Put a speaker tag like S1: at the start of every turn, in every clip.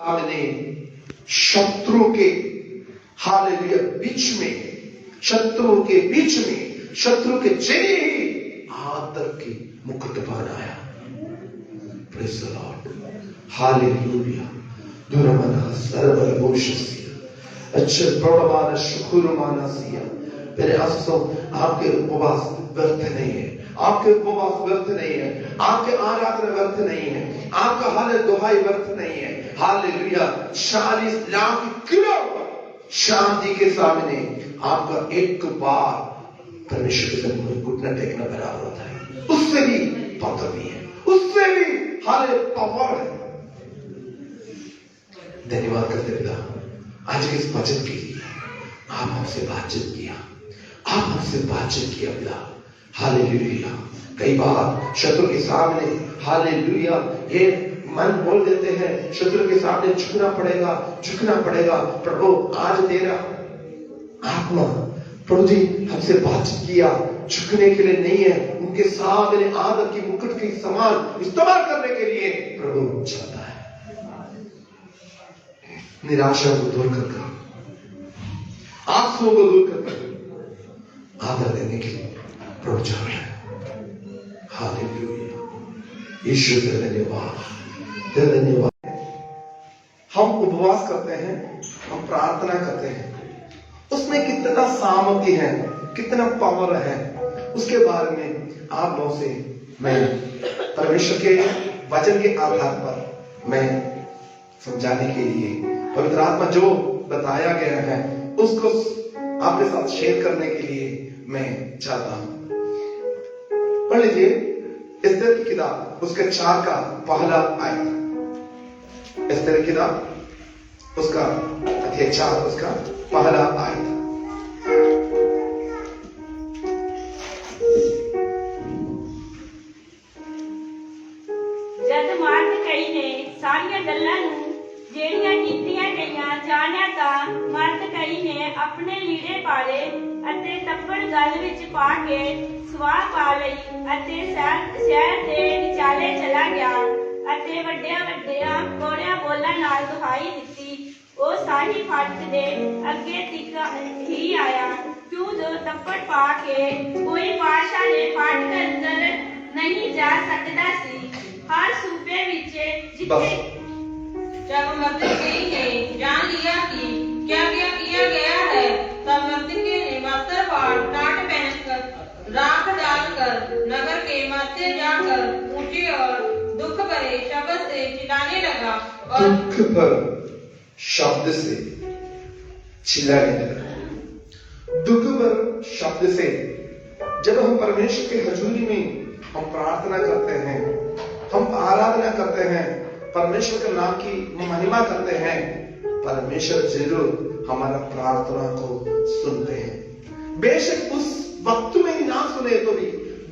S1: आपने शत्रु के हालेलुया बीच में, शत्रुओं के बीच में, शत्रु के चेहरे ही आदर की मुकुट बनाया। Praise the Lord, hallelujah. दुर्मना सर्वभूषस्य अच्छा प्रौढ़वान शुक्रुमानसिया। मेरे आसों आपके उपवास व्यर्थ नहीं है, आपके उपवास व्यर्थ नहीं है, आपके आराधना व्यर्थ नहीं है, आपका हाल दुहाई व्यर्थ नहीं है। हालेलुया। 40 लाख किलो शांति के सामने आपका एक बार परमेश्वर के सामने घुटना टेकना बराबर होता है। उससे भी पौधवी है, उससे भी हाले पावर है। धन्यवाद करते पिता आज के इस वचन के लिए। आप हमसे बातचीत किया, आप हमसे बातचीत किया पिता। हालेलुया। कई बार शत्रु के सामने हालेलुया ये मन बोल देते हैं, शत्रु के सामने झुकना पड़ेगा, झुकना पड़ेगा। प्रभु आज तेरा आत्मा प्रभु जी हमसे बातचीत किया, झुकने के लिए नहीं है, उनके सामने आदर की मुकुट के समान इस्तेमाल करने के लिए प्रभु चाहता है। निराशा को दूर कर, आंसुओं को दूर कर आदर देने के लिए प्रभु चाह रहा है। हालेलुया। ईश्वर का धन्यवाद, धन्यवाद। हम उपवास करते हैं, हम प्रार्थना करते हैं, उसमें कितना सामर्थ्य है, कितना पावर है, उसके बारे में आप लोगों से मैं परमेश्वर के वचन के आधार पर मैं समझाने के लिए, पवित्र आत्मा जो बताया गया है उसको आपके साथ शेयर करने के लिए मैं चाहता हूं। पढ़ लीजिए एस्तेर की किताब उसके 4 का पहला आयत। एस्तेर की किताब उसका अध्याय 4 उसका पहला आयत।
S2: जद मर्दकई ने सारिया गल्लां नूं ਜਿਹੜੀਆਂ ਕੀਤੀਆਂ ਗਈਆਂ ਜਾਣਿਆ ਤਾਂ ਮਰਦਕਈ ਨੇ ਆਪਣੇ ਲੀੜੇ ਪਾਲੇ ਅਤੇ ਤੱਪੜ ਗਲ ਵਿੱਚ ਪਾ ਕੇ ਸਵਾਹ ਪਾ ਲਈ ਅਤੇ ਸ਼ਹਿਰ ਦੇ ਵਿਚਾਲੇ ਚਲਾ ਗਿਆ ਅਤੇ ਵੱਡਿਆਂ ਕੋੜਿਆਂ ਬੋਲਾਂ ਨਾਲ ਦੁਹਾਈ ਦਿੱਤੀ। ਉਹ ਸਾਹੀ ਫਾਟਕ ਦੇ ਅੱਗੇ ਤੱਕ ਹੀ ਆਇਆ, ਕਿਉਂ ਜੋ ਤੱਪੜ ਪਾ ਕੇ ਕੋਈ ਪਾਸ਼ਾ ਨੇ ਫਾਟਕ ਅੰਦਰ ਨਹੀਂ ਜਾ ਸਕਦਾ ਸੀ। हर सूबे विच जिथे
S3: जब मर्दकई ने जान लिया कि क्या क्या किया गया है, तब मर्दकई ने वस्त्र फाड़ टाट पहनकर राख डालकर नगर के मध्य जाकर ऊंचे और दुख भरे शब्द से चिल्लाने लगा। और
S1: दुख भरे शब्द से चिल्लाने लगा। दुख भरे शब्द से जब हम परमेश्वर के हजूरी में हम प्रार्थना करते हैं, हम आराधना करते हैं, परमेश्वर के नाम की महिमा करते हैं, परमेश्वर जरूर हमारा प्रार्थना को सुनते हैं। बेशक उस वक्त में ही ना सुने तो भी,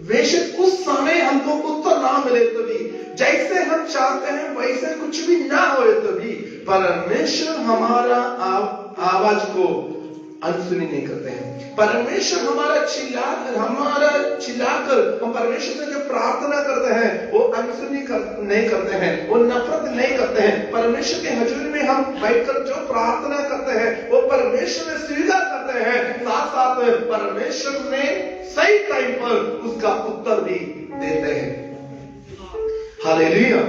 S1: बेशक उस समय हमको उत्तर ना मिले तो भी, जैसे हम चाहते हैं वैसे कुछ भी ना हो तो भी, परमेश्वर हमारा आवाज को अनसुनी नहीं करते हैं। परमेश्वर हमारा चिल्लाकर हम परमेश्वर से जो प्रार्थना करते हैं वो अनसुनी नहीं करते हैं, वो नफरत नहीं करते हैं। परमेश्वर के हजूरी में हम बैठकर जो प्रार्थना करते हैं वो परमेश्वर में स्वीकार करते हैं, साथ साथ परमेश्वर ने सही टाइम पर उसका उत्तर भी देते हैं। Hallelujah,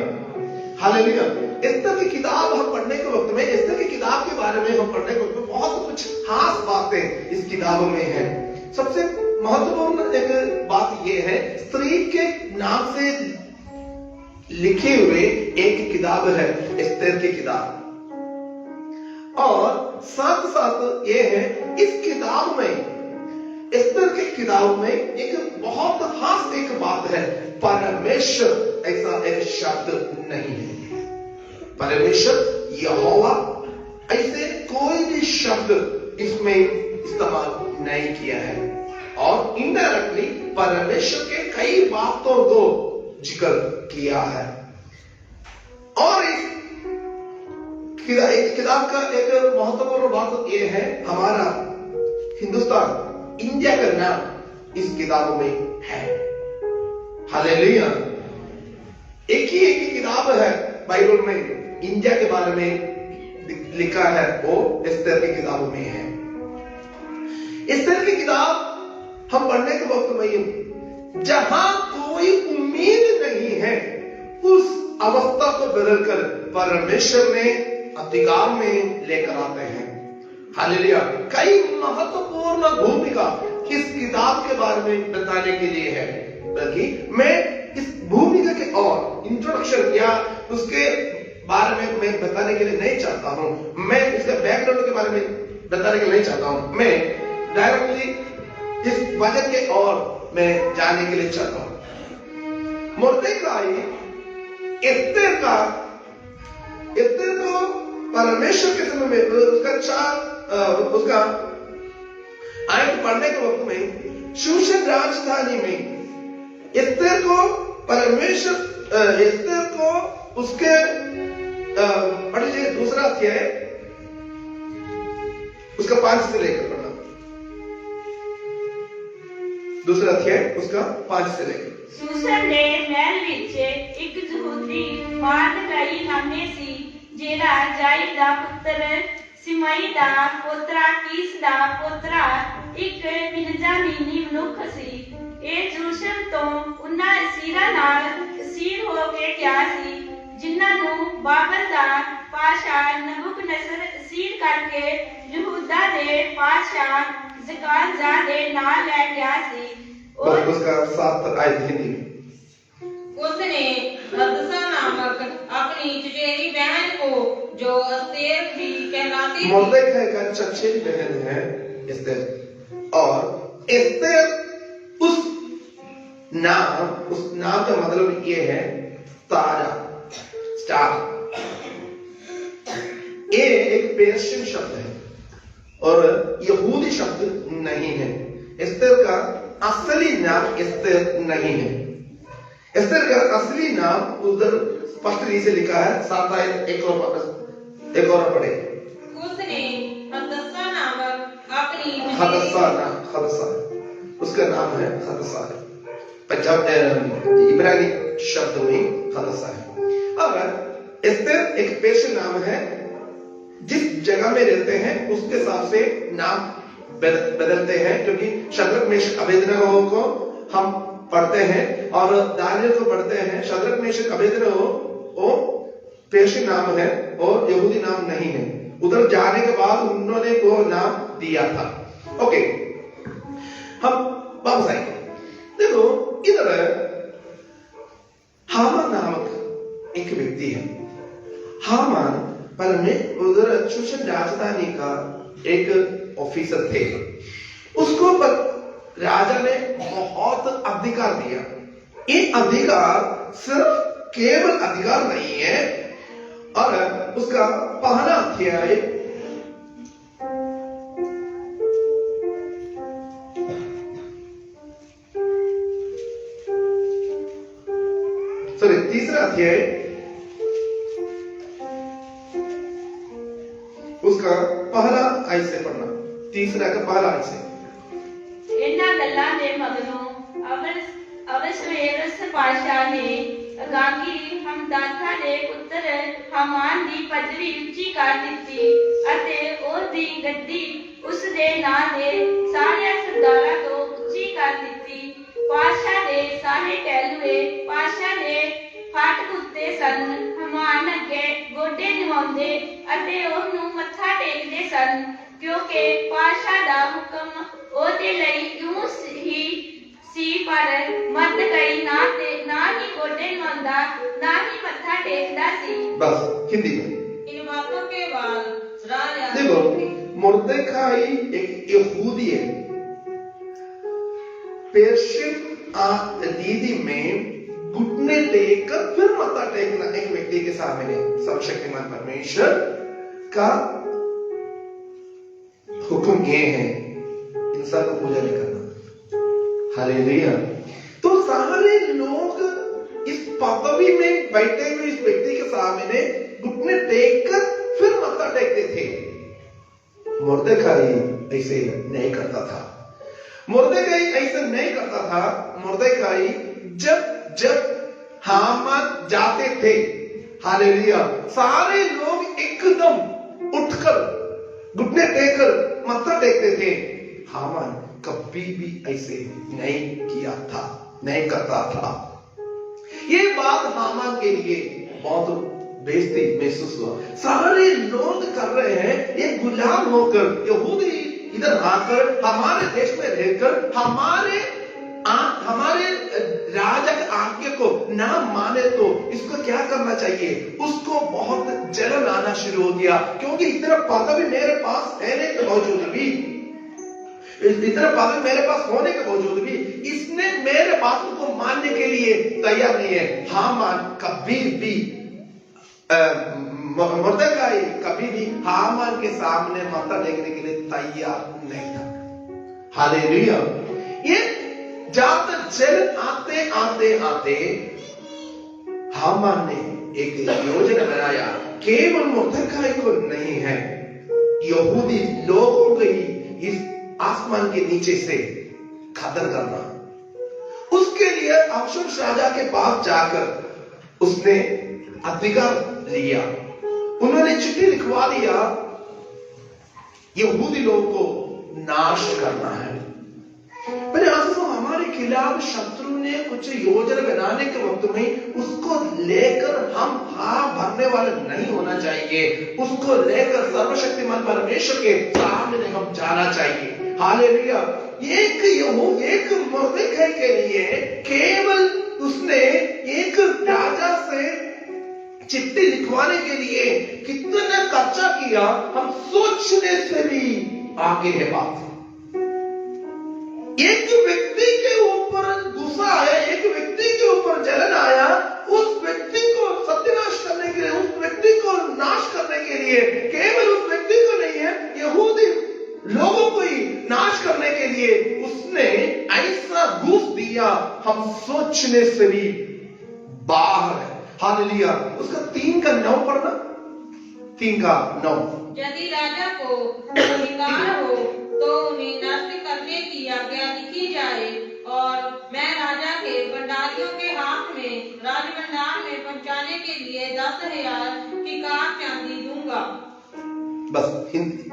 S1: hallelujah. एस्तेर की किताब हम पढ़ने के वक्त में, एस्तेर की किताब के बारे में हम पढ़ने के वक्त में बहुत कुछ खास बातें इस किताब में है। सबसे महत्वपूर्ण एक बात यह है, स्त्री के नाम से लिखे हुए एक किताब है एस्तेर की किताब। और साथ साथ ये है इस किताब में, एस्तेर की किताब में एक बहुत खास एक बात है, परमेश्वर ऐसा एक शब्द नहीं है। परमेश्वर यहोवा ऐसे कोई भी शब्द इसमें इस्तेमाल नहीं किया है। और इनडायरेक्टली परमेश्वर के कई बातों को जिक्र किया है। और इस किताब का एक महत्वपूर्ण बात यह है, हमारा हिंदुस्तान, इंडिया का नाम इस किताब में है। हालेलुया। एक ही किताब है बाइबल में इंडिया के बारे में लिखा है वो एस्तेर की किताबों में है। एस्तेर की किताब हम पढ़ने के वक्त में जहां कोई उम्मीद नहीं है, उस अवस्था को बदलकर परमेश्वर ने अधिकार में लेकर आते हैं। हालेलुया। कई महत्वपूर्ण भूमिका इस किताब के बारे में बताने के लिए है, बल्कि मैं इस भूमिका के और इंट्रोडक्शन या उसके बारे में मैं बताने के लिए नहीं चाहता हूं, मैं इसके बैकग्राउंड के बारे में बताने के लिए नहीं चाहता हूं, मैं डायरेक्टली इस वचन के और मैं जानने के लिए चाहता हूं। मुर्देखाई एस्तेर को परमेश्वर के समय में उसका आयत पढ़ने के वक्त में शूशन राजधानी में एस्तेर को परमेश्वर एस्तेर को उसके पढ़ लीजिए दूसरा अध्याय उसका 5 से लेकर पढ़ना, दूसरा अध्याय उसका 5 से लेकर।
S2: शूशन दे महल विच एक यहूदी मर्दकाई नामे सी, जेड़ा जाई दा पुत्र सिमाई दा पोतरा कीस दा पोतरा एक बिन्यामीनी मनुख सी। ए यरूशलेम तो उन्हां असीरा नाल असीर हो के गया सी, जिन्हां नूं बाबर दा पाशाह नबूकदनेस्सर असीर करके यहूदा दे पाशाह ज़कार्याह दे नाल ले गया सी। और
S1: उसका 7 आयत हिंदी में।
S3: उसने हदसा नामक अपनी चचेरी बहन को, जो एस्तेर भी कहलाती थी,
S1: मुर्देखाई का चचेरी बहन है एस्तेर, और एस्तेर उस नाम का मतलब ये है तारा, स्टार। ये एक पेर्शियन शब्द है और यहूदी शब्द नहीं है। एस्तेर का असली नाम एस्तेर नहीं है। एस्तेर का असली नाम उधर स्पष्ट रीति से लिखा है। 7 आयत एक और पढ़े।
S3: उसने हदसा नामक अपनी
S1: हदसा उसका नाम है हदसा, पंजाब इब्रानी शब्द में हदसा है। और एस्तेर एक पेर्शियन नाम है, जिस जगह में रहते हैं उसके हिसाब से नाम बदलते हैं, क्योंकि शद्रक मेशक अबेदनगो को हम पढ़ते हैं और दानियल को पढ़ते हैं। शद्रक मेशक अबेदनगो वो पेर्शियन नाम है और यहूदी नाम नहीं है। उधर जाने के बाद उन्होंने वो नाम दिया था। ओके, हम वापस आएंगे। देखो इधर हामान नामक एक व्यक्ति है। हामान पर में उधर शूशन राजधानी का एक ऑफिसर थे। उसको पर राजा ने बहुत अधिकार दिया। ये अधिकार सिर्फ केवल अधिकार नहीं है, और उसका पहला अध्याय तीसरा अध्याय उसका पहला आयत से पढ़ना, तीसरा का पहला आयत से।
S2: इन्हां गल्लां दे मगरों अहसवेरोस पातशाह ने अगागी हमदाथा दे पुत्र हामान दी पदवी ਉੱਚੀ कर ਦਿੱਤੀ ਅਤੇ ਉਹਦੀ ਗੱਦੀ ਉਸ ਦੇ ਨਾਂ ਦੇ ਸਾਰੇ ਸਰਦਾਰਾਂ ਤੋਂ ਉੱਚੀ ਕਰ ਦਿੱਤੀ। ਪਾਤਸ਼ਾਹ ਦੇ ਸਾਰੇ ਟਹਿਲੂਏ ਪਾਤਸ਼ਾਹ ਦੇ ਫਾਟਕ ਉੱਤੇ ਸਨ। ਹਮਾਨ ਅੱਗੇ ਗੋਡੇ ਨਿਵਾਉਂਦੇ ਅਤੇ ਉਹਨੂੰ ਮੱਥਾ ਟੇਕਦੇ ਸਨ, ਕਿਉਂਕਿ ਪਾਤਸ਼ਾਹ ਦਾ ਹੁਕਮ ਉਹਦੇ ਲਈ ਇਉਂ ਹੀ सी, पर मर्दकाई ना ही गोडे नवांदा ना ही मत्था टेकदा सी।
S1: बस हिंदी में।
S3: इन बातों के बाद राजा
S1: देखो मुर्देखाई एक यहूदी है। पेर्शियन रीति में घुटने टेककर फिर मत्था टेकना एक व्यक्ति के सामने सर्वशक्तिमान परमेश्वर का हुक्म ये है, इंसान को पूजा नहीं करना। हालेलुया। तो सारे लोग इस पदवी में बैठे हुए इस व्यक्ति के सामने घुटने टेककर फिर मत्था टेकते थे। मुर्देखाई ऐसे नहीं करता था। मुर्देखाई ऐसे नहीं करता था। मुर्देखाई जब हामान जाते थे, हालेलुया। सारे लोग एकदम उठकर घुटने टेककर मत्था टेकते थे। हामान कभी भी ऐसे नहीं किया था, नहीं करता था। ये बात हामान के लिए बहुत बेइज्जती महसूस हुआ। सारे लोग कर रहे हैं, ये गुलाम होकर यहूदी इधर आकर हमारे देश में रहकर हमारे राजा की आज्ञा को ना माने तो इसको क्या करना चाहिए। उसको बहुत जलन आना शुरू हो गया, क्योंकि इतना पदवी मेरे पास रहने के बावजूद भी, इतना पदवी मेरे पास होने के बावजूद भी इसने मेरे बातों को मानने के लिए तैयार नहीं है। हामान कभी भी मुर्दकाई कभी भी हामान के सामने माथा टेकने के लिए तैयार नहीं था। हालेलुया। ये जब जलन आते आते आते हामान ने एक योजना बनाया, केवल मुर्दकाई को नहीं है, यहूदी लोगों को ही इस आसमान के नीचे से खत्म करना। उसके लिए अहशवेरोश राजा के पास जाकर उसने अधिकार लिया। उन्होंने चिट्ठी लिखवा दिया, यहूदी लोगों को नाश करना है। पर हमारे खिलाफ शत्रु ने कुछ योजना बनाने के वक्त में उसको लेकर हम भरने वाले नहीं होना चाहिए। उसको लेकर सर्वशक्तिमान परमेश्वर के सामने हम जाना चाहिए। हालेलुया। एक मुर्दकाई के लिए केवल उसने एक राजा से चिट्ठी लिखवाने के लिए कितना खर्चा किया, हम सोचने से भी आगे है बात। एक व्यक्ति के ऊपर गुस्सा आया, एक व्यक्ति के ऊपर जलन आया, उस व्यक्ति को सत्यानाश करने के लिए, उस व्यक्ति को नाश करने के लिए, केवल उस व्यक्ति को नहीं है, यहूदी लोगों को ही नाश करने के लिए उसने ऐसा घूस दिया, हम सोचने से भी बाहर है। हालेलुया। उसका 3:9 पढ़ना, 3:9।
S3: यदि राजा को अधिकार हो तो उन्हें नष्ट करने की आज्ञा लिखी जाए, और मैं राजा के भंडारियों के हाथ में राजभंडार में पहुंचाने के लिए 10,000 किकार चांदी दूंगा।
S1: बस हिंदी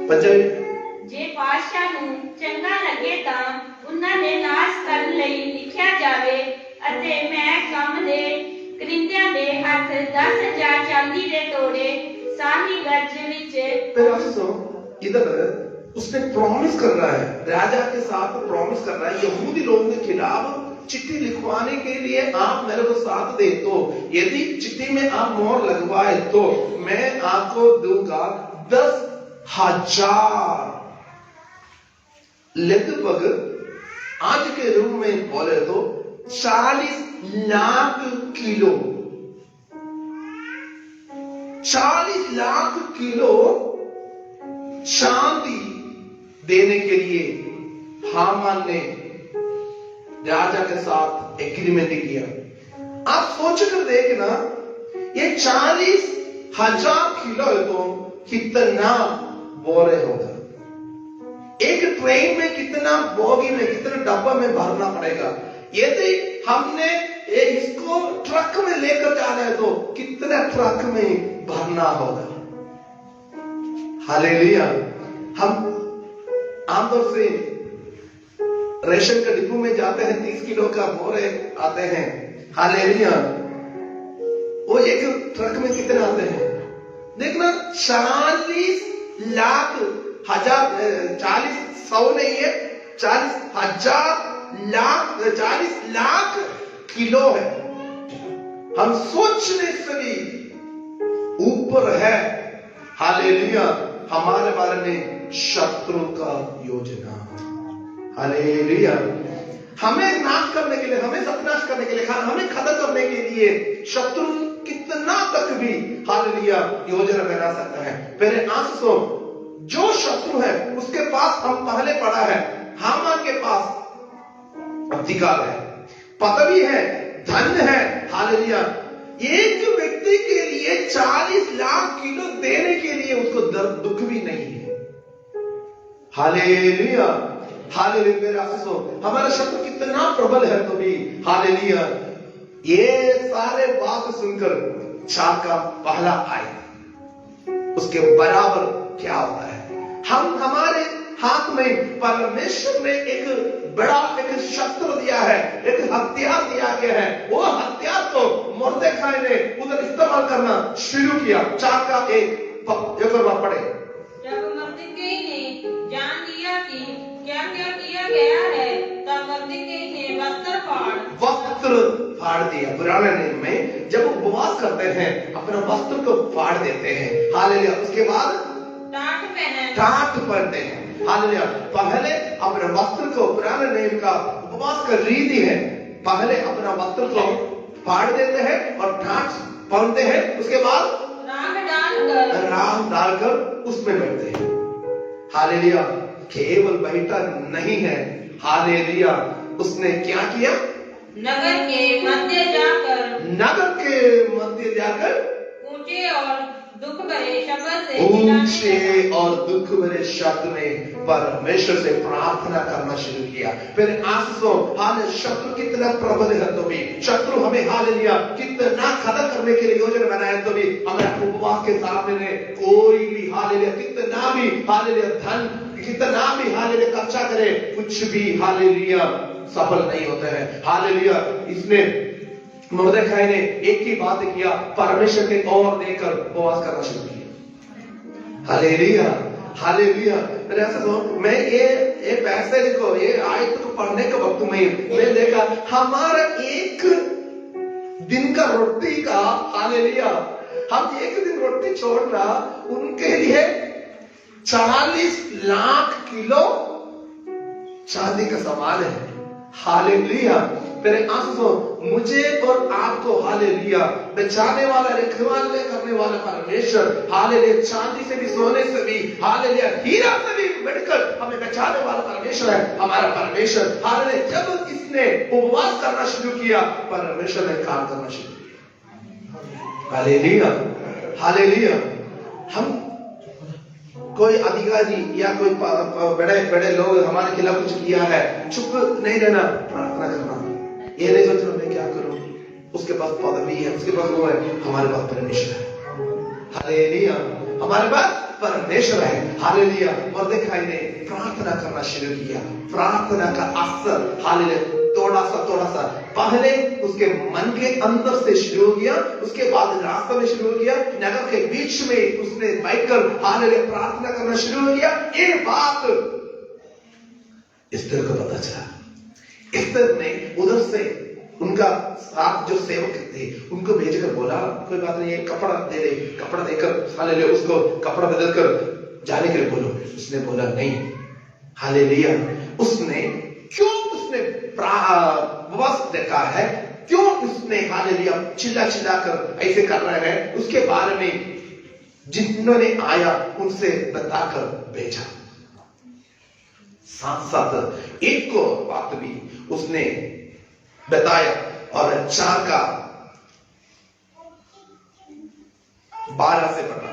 S1: पंजाबी।
S2: जे पातशाह ਨੂੰ ਚੰਗਾ ਲੱਗੇ ਤਾਂ ਉਹਨਾਂ ਦੇ ਨਾਸ਼ ਕਰਨ ਲਈ ਲਿਖਿਆ ਜਾਵੇ, ਅਤੇ ਮੈਂ ਕੰਮ ਦੇ ਕਰਿੰਦਿਆਂ ਦੇ ਹੱਥ 10,000 ਚਾਂਦੀ ਦੇ ਤੋੜੇ ਸਾਹੀ गज ਵਿੱਚ।
S1: इधर उसने प्रॉमिस कर रहा है, राजा के साथ प्रॉमिस कर रहा है, यहूदी लोगों के खिलाफ चिट्ठी लिखवाने के लिए आप मेरे को साथ दे तो, यदि चिट्ठी में आप मोहर लगवाए तो मैं आपको दूंगा 10,000, लगभग आज के रूप में बोले तो 40 लाख किलो, 40 लाख किलो चांदी देने के लिए हामान ने राजा के साथ एग्रीमेंट किया। आप सोचकर देखना, ये 40,000 किलो है तो कितना बोरे होगा। एक ट्रेन में कितना बोगी में, कितना डब्बा में भरना पड़ेगा। यदि हमने इसको ट्रक में लेकर जाना है तो कितना ट्रक में भरना होगा। हालेलुया। हम आमतौर से रेशन का डिपो में जाते हैं, 30 किलो का बोरे आते हैं। हालेलुया। वो एक ट्रक में कितने आते हैं देखना, 40 लाख हजार, 40 100 नहीं है, 40 लाख किलो है। हम सोचने से भी ऊपर है। हालेलुया। हमारे बारे में शत्रु का योजना। हालेलुया। हमें नाश करने के लिए, हमें सत्यानाश करने के लिए, हमें खत्म करने के लिए शत्रु कितना तक भी हालेलुया योजना बना सकता है। पहले आंसू जो शत्रु है उसके पास हम पहले पढ़ा है, हामान के पास अधिकार है, पदवी है, धन है। हालेलुया। एक व्यक्ति के लिए 40 लाख किलो देने के लिए उसको दर्द दुख भी नहीं है। हालेलुया। हालेलुया। मेरे आशीषों, हमारा शत्रु कितना प्रबल है तो भी। हालेलुया। ये सारे बात सुनकर 4 का पहला आयत उसके बराबर क्या होता है? हमारे हाथ में परमेश्वर ने एक बड़ा एक शस्त्र दिया है, एक हथियार दिया गया है। वो हथियार को मुर्देखाई ने उधर इस्तेमाल करना शुरू किया। 4 का 1 एक बार पढ़े।
S3: जब मर्दकी ने जान लिया कि क्या क्या किया गया है, तब मर्दकी ने वस्त्र
S1: फाड़ दिया। पुराने नियम में जब वो उपवास करते हैं अपना वस्त्र को फाड़ देते हैं। हालेलुया। उसके बाद टाट पहनते हैं। हालेलुया। पहले अपने वस्त्र को, पुराने नियम का उपवास का रीति है, पहले अपना वस्त्र को फाड़ देते हैं और टाट पहनते हैं। उसके बाद राख डालकर उसमें बैठते हैं। हालेलुया। केवल बैठा नहीं है, हालेलुया, उसने क्या किया?
S3: नगर के मध्य जाकर ऊंचे और दुख भरे
S1: शब्द में परमेश्वर से प्रार्थना करना शुरू किया। फिर आंसू, हालेलुया, शत्रु कितना प्रबल है तो भी, शत्रु हमें हालेलुया कितना खत्म करने के लिए योजना बनाया तो भी हमें उपवास के सामने कोई भी हालेलुया कितना भी हालेलुया धन, कितना भी हालेलुया खर्चा करे, कुछ भी हालेलुया सफल नहीं होते हैं। हालेलुया। इसने मुर्देखाई ने एक ही बात किया, परमेश्वर के ओर देकर उपवास करना शुरू किया। हालेलुया। हालेलुया। मेरे ऐसा तो मैं ये पैसेज को, ये आयत को पढ़ने के वक्त में मैं देखा हमारा एक दिन का रोटी का, हालेलुया, हम एक दिन रोटी छोड़ रहा, उनके लिए 40 लाख किलो चांदी का सामान है। हालेलुया। मेरे आंसू, मुझे और आपको हालेलुया बचाने वाला, रखवाले करने वाला परमेश्वर, हालेलुया, चांदी से भी, सोने से भी, हालेलुया, हीरा से भी बढ़कर हमें बचाने वाला परमेश्वर है हमारा परमेश्वर। हालेलुया। जब इसने उपवास करना शुरू किया, परमेश्वर ने काम करना शुरू किया। हालेलुया। हालेलुया। हम कोई अधिकारी या कोई बड़े बड़े लोग हमारे खिलाफ कुछ किया है, चुप नहीं रहना, प्रार्थना करना। ये नहीं सोचना मैं क्या करूं, उसके पास पदवी है, उसके पास वो है, हमारे पास परमेश्वर है। हालेलुया। हमारे पास परमेश्वर है। हालेलुया। मुर्देखाई ने प्रार्थना करना शुरू किया। प्रार्थना का असर, हालेलुया, थोड़ा सा पहले उसके मन के अंदर से शुरू हो गया, उसके बाद रास्ते में शुरू हो गया, नगर के बीच में उसने बैठकर हालेलुया प्रार्थना करना शुरू हो गया। ये बात एस्तर को पता चला। एस्तर ने उधर से उनका साथ जो सेवक थे उनको भेजकर बोला, कोई बात नहीं, कपड़ा दे दे, कपड़ा देकर हालेलुया उसको कपड़ा बदलकर जाने के लिए बोलो। उसने बोला नहीं। हालेलुया। उसने क्यों उसने उपवास देखा है, क्यों उसने हालेलुया चिल्ला कर ऐसे कर रहे हैं, उसके बारे में जिन्होंने आया उनसे बताकर भेजा। साथ एक को बात भी उसने बताया और 4 का 12 से पढ़ा।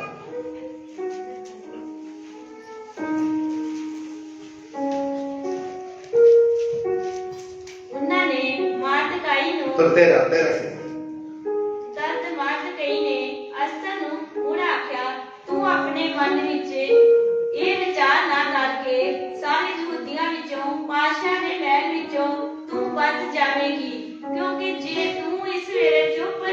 S1: तो 13 से
S2: तद मर्दकई ने अस्तर ਨੂੰ ਮੁੜ ਆਖਿਆ, ਤੂੰ ਆਪਣੇ ਮਨ ਵਿੱਚ ਇਹ ਵਿਚਾਰ ਨਾ ਕਰ ਕੇ ਸਾਰੇ ਯਹੂਦੀਆਂ ਵਿੱਚੋਂ ਪਾਤਸ਼ਾਹ ਦੇ ਮਹਿਲ ਵਿੱਚੋਂ ਤੂੰ ਬਚ ਜਾਵੇਂਗੀ, ਕਿਉਂਕਿ ਜੇ ਤੂੰ ਇਸ ਵੇਲੇ ਚੁੱਪ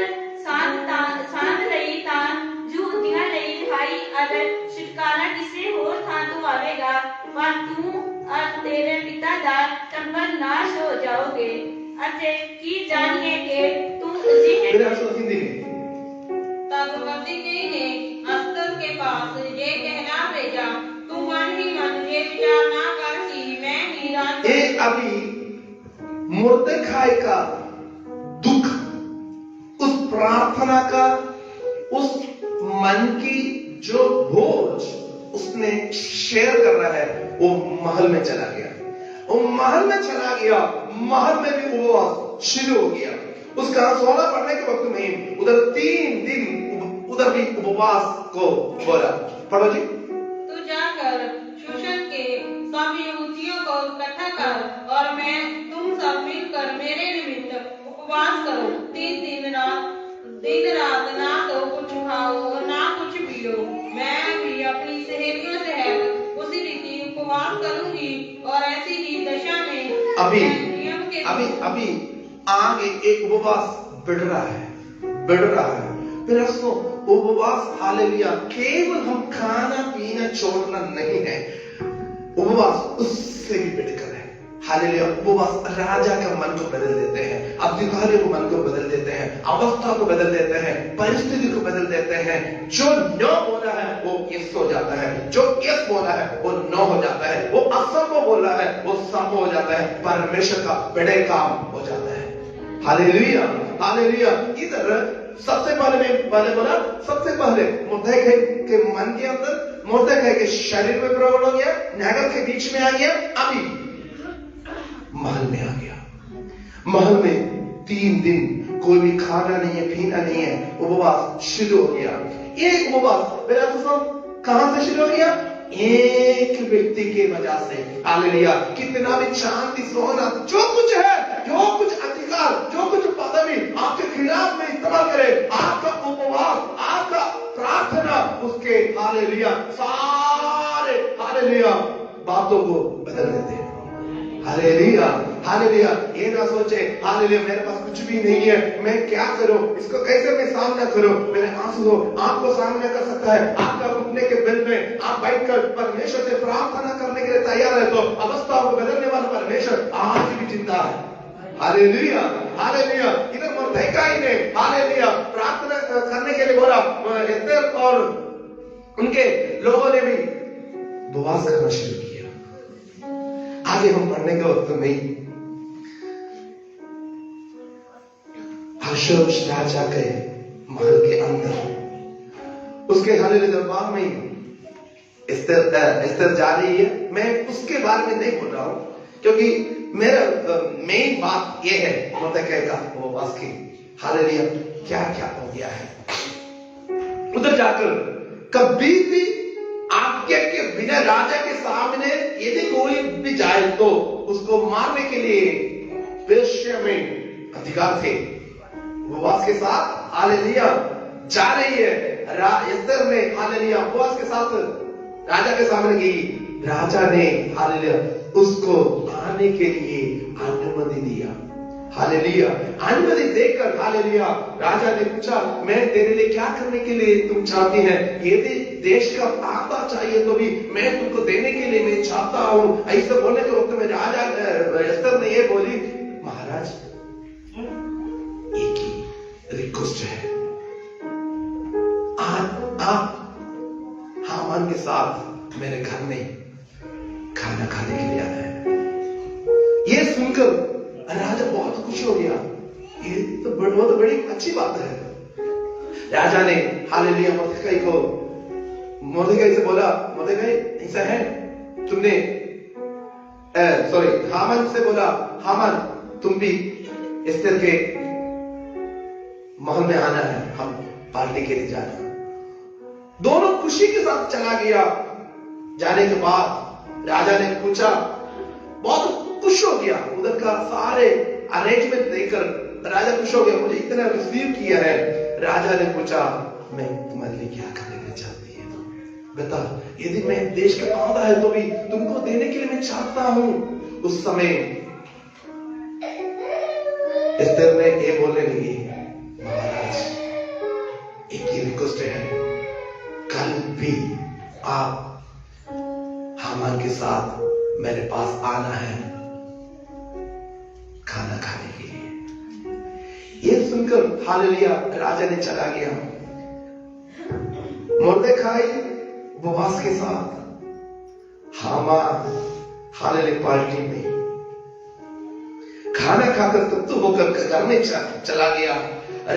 S2: ਸਾਧ ਲਈ ਤਾਂ ਯਹੂਦੀਆਂ ਲਈ ਰਿਹਾਈ ਅਤੇ ਛੁਟਕਾਰਾ ਕਿਸੇ ਹੋਰ ਥਾਂ ਤੋਂ ਆਵੇਗਾ, ਪਰ ਤੂੰ ਅਤੇ ਤੇਰੇ ਪਿਤਾ ਦਾ ਟੱਬਰ ਨਾਸ਼ ਹੋ ਜਾਓਗੇ। ਅਤੇ ਕੀ ਜਾਣੀਏ ਕਿ ਤੂੰ ਅਜਿਹੇ
S3: तब मर्दकी ने अस्तर के पास ये कहना भेजा, तू मन ही मन ये विचार ना कर कि मैं ही राजा।
S1: ये अभी मुर्देखाई का दुख, उस प्रार्थना का, उस मन की जो बोझ उसने शेयर कर रहा है, वो महल में चला गया। वो महल में चला गया, महल में भी उपवास शुरू हो गया। उसका 16 पढ़ने के वक्त में उधर 3 दिन उधर भी उपवास को बोला। पढ़ो जी।
S3: तू जाकर शूशन के सब यहूदियों को इकट्ठा कर और मैं तुम सब मिलकर मेरे निमित्त उपवास करो। 3 दिन रात ना तो कुछ खाओ और ना कुछ पियो। मैं भी अपनी सहेलियों सहित उसी रीति उपवास करूंगी और ऐसी ही दशा में
S1: अभी
S3: नियम के
S1: अभी आगे एक उपवास बढ़ रहा है। फिर उसको उपवास हालेलुया केवल हम खाना पीना छोड़ना नहीं है, उपवास उससे भी बढ़कर है। हालेलुया उपवास राजा का मन को बदल देते हैं, अधिकारी को मन को बदल देते हैं, अवस्था को बदल देते हैं, परिस्थिति को बदल देते हैं। जो नो बोला है वो यस हो जाता है, जो यस बोला है वो नो हो जाता है, वो असंभव बोला है वो संभव हो जाता है, परमेश्वर का बड़े काम हो जाता है। Hallelujah hallelujah. इधर सबसे पहले बोला, सबसे पहले मुर्दखै के मन के अंदर, मुर्दखै के शरीर में प्रकट हो गया, नगर के बीच में आ गया, अभी महल में आ गया। महल में 3 दिन कोई भी खाना नहीं है, पीना नहीं है, उपवास शुरू हो गया। एक उपवास मेरा दोस्तों कहां से शुरू हो गया? एक व्यक्ति के वजह से। हालेलुया। कितना भी शांति सोना जो कुछ है, जो कुछ अधिकार, जो कुछ पदवी आपके खिलाफ में इस्तेमाल करे, आपका उपवास, आपका प्रार्थना उसके हालेलुया सारे हालेलुया बातों को बदल देते हैं। Hallelujah hallelujah. ये ना सोचे हालेलुया मेरे पास कुछ भी नहीं है, मैं क्या करूं, इसको कैसे मैं सामना करूं। मेरे आंसू आपको सामना कर सकता है। आपका घुटने के बिल में आप बैठकर परमेश्वर से प्रार्थना करने के लिए तैयार है तो अवस्थाओं को बदलने वाला परमेश्वर आज भी जिंदा है। Hallelujah hallelujah. इधर मुर्दखै ने हालेलुया प्रार्थना करने के लिए बोला, एस्तेर और उनके लोगों ने भी उपवास करना शुरू किया। आगे हम पढ़ने का वक्त नहीं। अहश्वेरोश राजा के महल के अंदर उसके हालेलुया दरबार में एस्तेर जा रही है। मैं उसके बारे में नहीं बोल रहा हूं क्योंकि मेरा मेन बात यह है मुर्दखै का उपवास की। हालेलुया क्या क्या हो गया है। उधर जाकर कभी भी आज्ञा के बिना राजा के सामने यदि कोई भी जाए तो उसको मारने के लिए पेशे में अधिकार थे। उपवास के साथ हालेलुया जा रही है। एस्तेर ने हालेलुया उपवास के साथ राजा के सामने गई। राजा ने हालेलुया उसको आने के लिए अनुमति दिया। हालेलुया अनुमति देकर हालेलुया राजा ने पूछा, मैं तेरे लिए क्या करने के लिए तुम चाहती है? यदि देश का आधा चाहिए तो भी मैं तुमको देने के लिए मैं चाहता हूं। ऐसा बोलने के वक्त में राजा एस्तेर ने ये बोली, महाराज एक ही रिक्वेस्ट है, आप हामान के साथ मेरे घर में खाना खाने के लिए आना है। ये सुनकर राजा बहुत खुश हो गया। ये तो बहुत बड़ी अच्छी बात है। राजा ने हालेलुया मुर्दखै से बोला, मुर्दखै ऐसा है तुमने हामान से बोला, हामान तुम भी एस्तेर के महल में आना है, हम पार्टी के लिए जाना। दोनों खुशी के साथ चला गया। जाने के बाद राजा ने पूछा, बहुत खुश हो गया। उधर का सारे अरेंजमेंट देखकर राजा खुश हो गया, मुझे इतना रिसीव किया है। राजा ने पूछा, मैं तुम्हारे लिए क्या करने के चाहती है? बता, यदि मैं देश का आधा है तो भी तुमको देने के लिए मैं चाहता हूं। उस समय एस्तेर ने ये बोलने लगी, महाराज एक ही रिक्वेस्ट है, कल भी आप हामान के साथ मेरे पास आना है खाना खाने के लिए। ये सुनकर हालेलुया राजा ने चला गया। मुर्दखै उपवास के साथ हामान हालेलुया पार्टी में खाना खाकर तृप्त होकर घर में चला गया।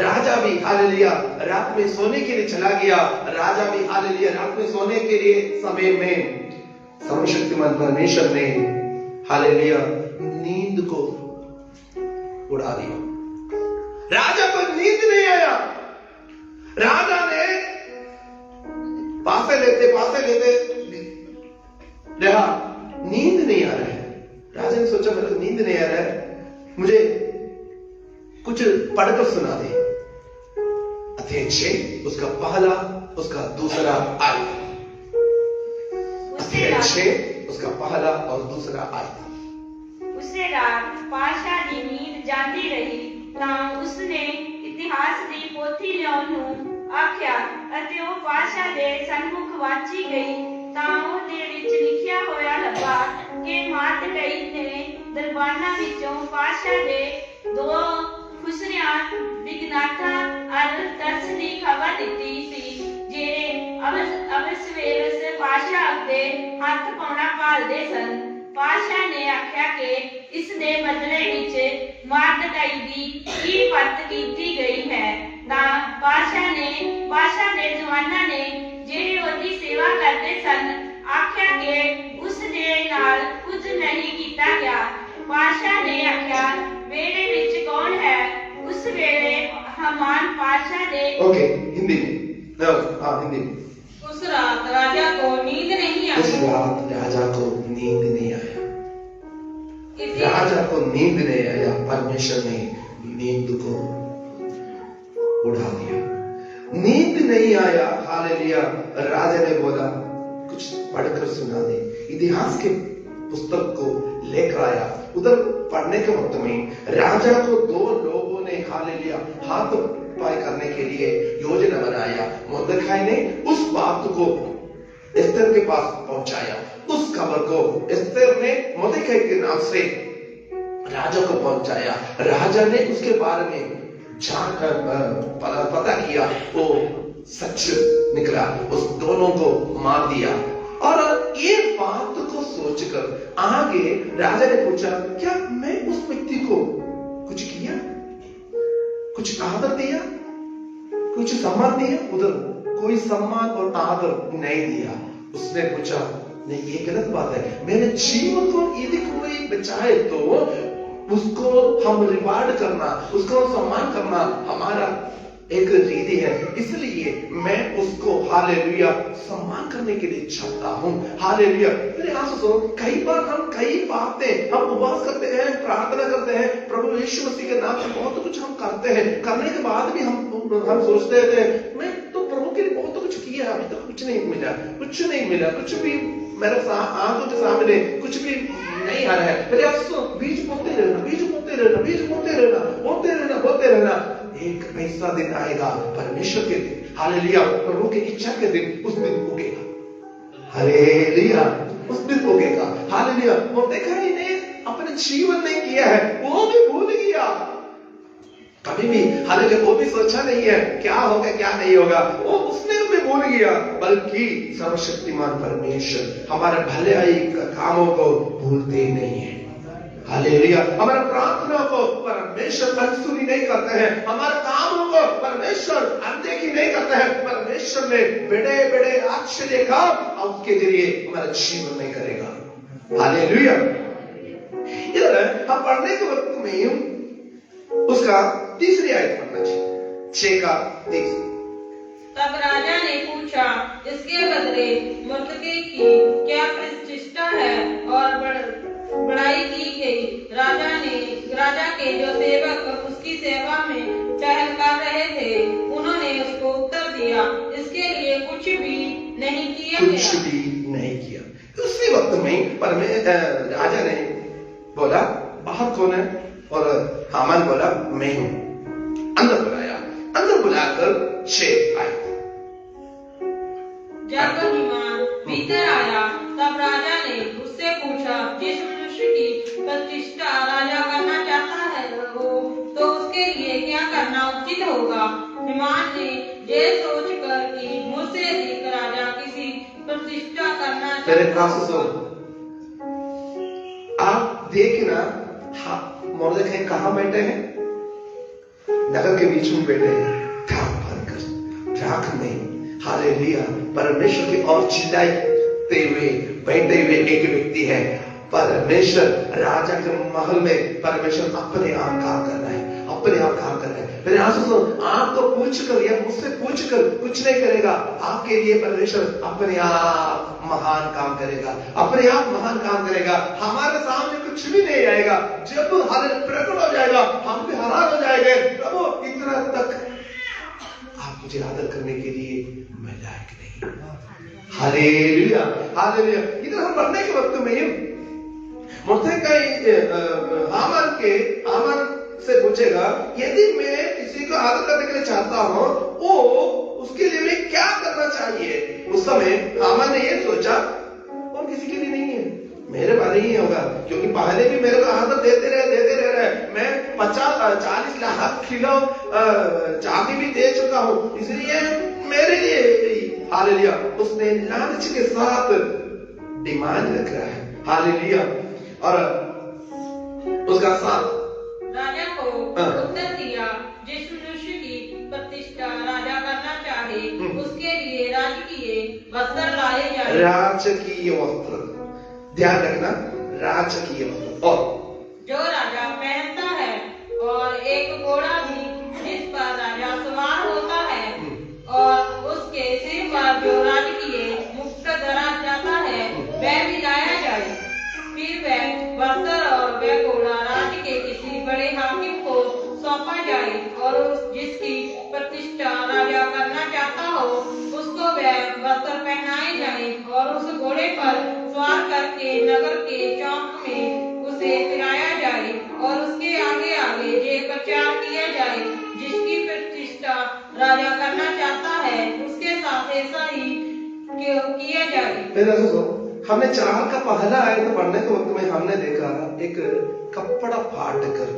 S1: राजा भी हालेलुया रात में सोने के लिए चला गया। राजा भी हालेलुया रात में सोने के लिए समय में सर्वशक्तिमान परमेश्वर ने हालेलुया नींद को उड़ा दिया। राजा को नींद नहीं आया। राजा ने पासे लेते देखा नींद नहीं आ रहा है। राजा ने सोचा मेरे को नींद नहीं आ रहा है, मुझे कुछ पढ़कर सुना दे। अध्याय 6 उसका पहला उसका दूसरा आयत। अध्याय 6 उसका पहला और दूसरा आयत।
S2: ਉਸੇ ਰਾਤ ਪਾਤਸ਼ਾਹ ਦੀ ਨੀਂਦ ਜਾਂਦੀ ਰਹੀ ਤਾਂ ਉਸਨੇ ਇਤਿਹਾਸ ਦੀ ਪੋਥੀ ਲਿਆਉਣ ਨੂੰ ਆਖਿਆ ਅਤੇ ਉਹ ਪਾਤਸ਼ਾਹ ਦੇ ਸਨਮੁਖ ਵਾਚੀ ਗਈ ਤਾਂ ਉਹਦੇ ਵਿੱਚ ਲਿਖਿਆ ਹੋਇਆ ਲੱਭਾ ਕਿ ਮਾਰਦਕਈ ਨੇ ਦਰਬਾਨਾਂ ਵਿੱਚੋਂ ਪਾਤਸ਼ਾਹ ਦੇ ਦੋ ਖੁਸਰਿਆਂ ਬਿਗਨਾਥਾ ਅਰ ਤਰਸ ਦੀ ਖਬਰ ਦਿੱਤੀ ਸੀ ਜਿਹੜੇ ਅਵਰ ਸਵੇਰ ਪਾਤਸ਼ਾਹ ਅੱਗੇ ਹੱਥ ਪਾਉਣਾ ਭਾਲਦੇ ਸਨ। ਪਾਤਸ਼ਾਹ ਨੇ ਆਖਿਆ ਕਿ ਇਸ ਦੇ ਬਦਲੇ ਵਿੱਚ ਮਾਰਦਕਾਈ ਦੀ ਕੀ ਪੱਤ ਕੀਤੀ ਗਈ ਹੈ ਤਾਂ ਪਾਤਸ਼ਾਹ ਦੇ ਜਵਾਨਾਂ ਨੇ ਜਿਹੜੇ ਉਹਦੀ ਸੇਵਾ ਕਰਦੇ ਸਨ ਆਖਿਆ ਕਿ ਉਸ ਦੇ ਨਾਲ ਕੁਝ ਨਹੀਂ ਕੀਤਾ ਗਿਆ। ਪਾਤਸ਼ਾਹ ਨੇ ਆਖਿਆ ਵੇਲੇ ਵਿੱਚ ਕੌਣ ਹੈ? उस वेले हमान पातशाह दे
S1: ओके हिंदी में हिंदी में।
S3: उस रात राजा को नींद नहीं आई।
S1: उस रात राजा को नींद नहीं आया। राजा को नींद नहीं आया, परमेश्वर ने नींद को उड़ा दिया। नींद नहीं आया, हालेलुया। राजा ने बोला कुछ पढ़कर सुना दे। इतिहास के पुस्तक को लेकर आया। उधर पढ़ने के वक्त में राजा को दो लोगों ने हालेलुया हाथ पाई करने के लिए योजना बनाया। मोर्दखाई ने उस बात को एस्तर के पास पहुंचाया। उस खबर को एस्तर ने मोर्दखाई के नाम से राजा को पहुंचाया। राजा ने उसके बारे में पता किया, वो सच निकला। उस दोनों को मार दिया। और ये बात को सोचकर आगे राजा ने पूछा क्या मैं उस व्यक्ति को कुछ किया, कुछ आदर दिया, कुछ सम्मान दिया? उधर कोई सम्मान और आदर नहीं दिया। उसने पूछा नहीं, ये गलत बात है। मेरे जीवन को यदि कोई बचाए तो उसको हम रिवार्ड करना, उसको सम्मान करना हमारा एक रीति है। इसलिए मैं उसको हालेलुया सम्मान करने के लिए चाहता हूँ। हालेलुया। मेरे आंसू सुनो, कई बार हम कई बातें हम उपवास करते हैं, प्रार्थना करते हैं, प्रभु यीशु मसीह के नाम से बहुत कुछ हम करते हैं। करने के बाद भी हम सोचते थे मैं तो प्रभु के लिए बहुत कुछ किया, अभी तक कुछ नहीं मिला, कुछ नहीं मिला, कुछ भी मेरे आंखों के सामने कुछ भी नहीं आ रहा है। मेरे अफसोस बीज बोते रहना, बीज बोते रहना, बीज बोते रहना, बोते रहना, बोते रहना। एक ऐसा दिन आएगा, परमेश्वर के दिन, हालेलुया, प्रभु की इच्छा के दिन, उस दिन उगेगा। हालेलुया, उस दिन उगेगा। हालेलुया। मोर्देखाई ने अपने जीवन में किया है, वो भी भूल गया। कभी भी हालेलुया वो भी सोचा नहीं है क्या होगा क्या नहीं होगा, वो उसने भी भूल गया। बल्कि सर्वशक्तिमान परमेश्वर हमारे भलाई कामों को भूलते नहीं है। हालेलुया। हमारे प्रार्थना को परमेश्वर अनसुनी नहीं करते हैं, हमारे कामों को परमेश्वर अनदेखी नहीं करते हैं। परमेश्वर ने बड़े बड़े आश्चर्य काम आपके जरिए हमारा जीवन में करेगा। हालेलुया। इधर हम पढ़ने के वक्त में उसका तीसरी आयत पढ़ना चाहिए, 6 का 30।
S3: तब राजा ने पूछा इसके बदले मुर्दकी की क्या प्रतिष्ठा है और बड़ाई की गई? राजा के जो सेवक उसकी सेवा में टहल कर रहे थे उन्होंने उसको उत्तर दिया इसके लिए कुछ भी नहीं किया गया।
S1: कुछ भी नहीं किया। उसी वक्त में राजा ने बोला बाहर कौन है? और हामान बोला मैं हूं। अंदर बुलाया, अंदर बुलाकर 6 आयत।
S3: जब हामान भीतर आया तब राजा ने उससे पूछा जिस मनुष्य की प्रतिष्ठा राजा करना चाहता है वो तो उसके लिए क्या करना उचित होगा? हामान ने ये सोचकर कि मुझसे अधिक राजा किसी प्रतिष्ठा करना चाहता है।
S1: आप देखना मोर्देखाई कहां बैठे हैं? नगर के बीच में बैठे हैं, ठाक भरकर राख में। हालेलुया। परमेश्वर की ओर चिल्लाते हुए बैठे हुए एक व्यक्ति है। परमेश्वर राजा के महल में परमेश्वर अपने आप काम कर रहा है, अपने आप काम कर रहा है। मेरे आंसू सुनो, आपको पूछकर या मुझसे पूछकर कुछ नहीं करेगा। आपके लिए परमेश्वर अपने आप महान काम करेगा, अपने आप महान काम करेगा। हमारे सामने कुछ भी नहीं आएगा। जब हालेलुया प्रकट हो जाएगा हम भी हैरान हो जाएंगे। प्रभु इतना तक आपको मुझे आदर करने के लिए मैं लायक नहीं। Hallelujah, hallelujah. इधर हम बढ़ने के वक्त में मुर्देखाई हामान से पूछेगा, यदि मैं किसी को आदर करने के लिए चाहता हूं, वो उसके लिए मैं क्या करना चाहिए? उस समय हामान ने ये सोचा, और किसी के लिए नहीं है, मेरे बारे ही होगा, क्योंकि पहले भी मेरे को आदर देते रहे। मैं 40 लाख किलो चांदी भी दे चुका हूं, इसलिए मेरे लिए। हालेलुया। उसने लालच के साथ डिमांड रख रहा है। हालेलुया। और उसका साथ
S3: राजा को उत्तर दिया, जिस मनुष्य की प्रतिष्ठा राजा करना चाहे उसके लिए राजकीय वस्त्र लाए जाए।
S1: राजकीय वस्त्र, ध्यान रखना, राजकीय वस्त्र। और
S3: जो राजा पहनता है, और एक घोड़ा भी जिस पर राजा सवार होता है, और उसके सिर पर जो राजकीय मुकुट धरा जाता है, वह भी लाया जाए। फिर वह वस्त्र और वह घोड़ा राज्य के किसी बड़े हाकिम को सौंपा जाए, और जिसकी प्रतिष्ठा राजा करना चाहता हो उसको वह वस्त्र पहनाए जाए, और उस घोड़े पर सवार करके नगर के चौक में उसे फिराया जाए, और उसके आगे आगे ये प्रचार किया जाए, जिसकी प्रतिष्ठा राजा करना चाहता है उसके साथ ऐसा ही किया जाए।
S1: मेरा दोस्तों, हमने 4 का पहला आयत पढ़ने के वक्त में हमने देखा एक कपड़ा फाड़ कर,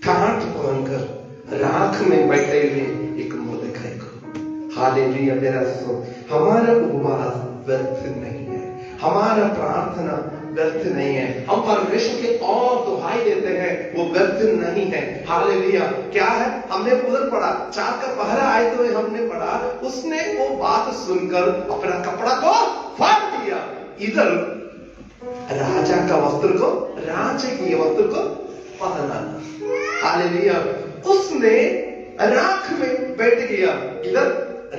S1: ठाठ पहनकर राख में बैठे हुए एक मुर्देखाई को। हालेलुया। मेरा दोस्तों, हमारा उपवास व्यर्थ नहीं है, हमारा प्रार्थना व्यर्थ नहीं है, हम परमेश्वर के और दुहाई देते हैं, वो व्यर्थ नहीं है। हालेलुया। क्या है? हमने उधर पढ़ा, 4 का पहला आयत में हमने पढ़ा, उसने वो बात सुनकर अपना कपड़ा को फाड़ दिया। इधर राजा का वस्त्र को, राजकीय वस्त्र को पहना। हालेलुया। उसने राख में बैठ गया, इधर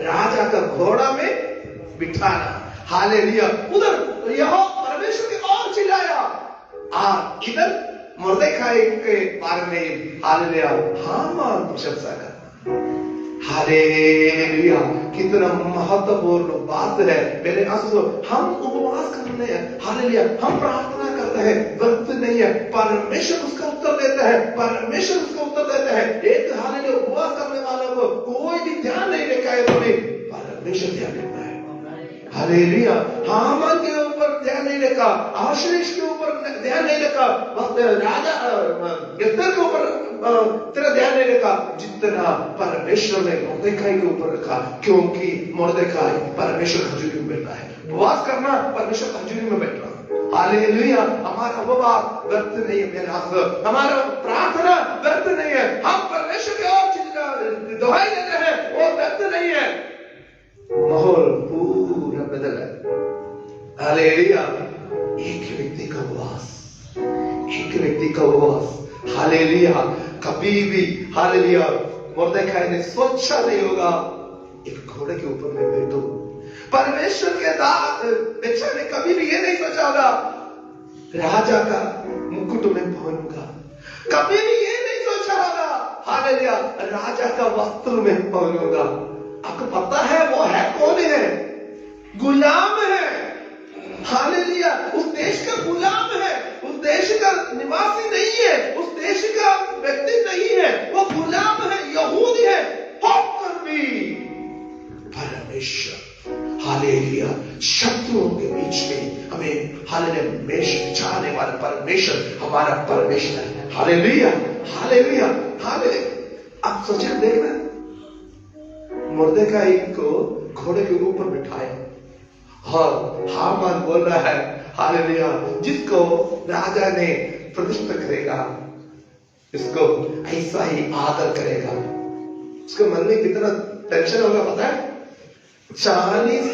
S1: राजा का घोड़ा में बिठाना। हालेलुया। उधर यह परमेश्वर की ओर चिल्लाया, और इधर मुर्देखाई के बारे में हालेलुया हामान प्रशंसा करना। हालेलुया। कितना महत्वपूर्ण बात है मेरे आंसू। हम उपवास करने हैं, हालेलुया, हम प्रार्थना करते हैं, व्यर्थ नहीं है, परमेश्वर उसका उत्तर देता है, परमेश्वर उसका उत्तर देता है। एक हालेलुया उपवास करने वालों को कोई भी ध्यान नहीं रखा है, तो परमेश्वर ध्यान रखता है। हालेलुया। हामान के ऊपर ध्यान नहीं रखा, आशीष के ऊपर ध्यान नहीं रखा, राजा एस्तर के ऊपर तेरा ध्यान नहीं रखा, जितना परमेश्वर ने मुर्देखाई के ऊपर रखा, क्योंकि मुर्देखाई परमेश्वर हजूरी में बैठा है। उपवास करना परमेश्वर हजूरी में बैठना। हालेलुया। हमारा उपवास व्यर्थ नहीं है मेरे हाथ, हमारा प्रार्थना व्यर्थ नहीं है, हम परमेश्वर के और दुहाई देते हैं, वो व्यर्थ नहीं है। माहौल पूरा बदल है। हालेलुया। एक व्यक्ति का उपवास, एक व्यक्ति का उपवास, हालेलुया, कभी भी हालेलुया मुर्देखाई ने सोचा नहीं होगा एक घोड़े के ऊपर मैं बैठूं। परमेश्वर के दास ने कभी भी ये नहीं सोचा होगा राजा का मुकुट में पहनूंगा, कभी भी ये नहीं सोचा होगा हालेलुया राजा का वस्त्र में पहनूंगा। आपको पता है वो है कौन है? गुलाम है। हालेलुया। उस देश का गुलाम है, उस देश का निवासी नहीं है, उस देश का व्यक्ति नहीं है, वो गुलाम है, यहूदी है, होकर भी परमेश्वर हालेलुया शत्रुओं के बीच में हमें हालेलुया मेष बिछाने वाला परमेश्वर हमारा परमेश्वर है। Hallelujah, hallelujah, hallelujah. आप सोचे देखना, मुर्देखाई को घोड़े के ऊपर बिठाया और हामान बोल रहा है हालेलुया जिसको राजा ने प्रतिष्ठा करेगा, इसको ऐसा ही आदर करेगा। उसके मन में कितना टेंशन होगा पता है? 40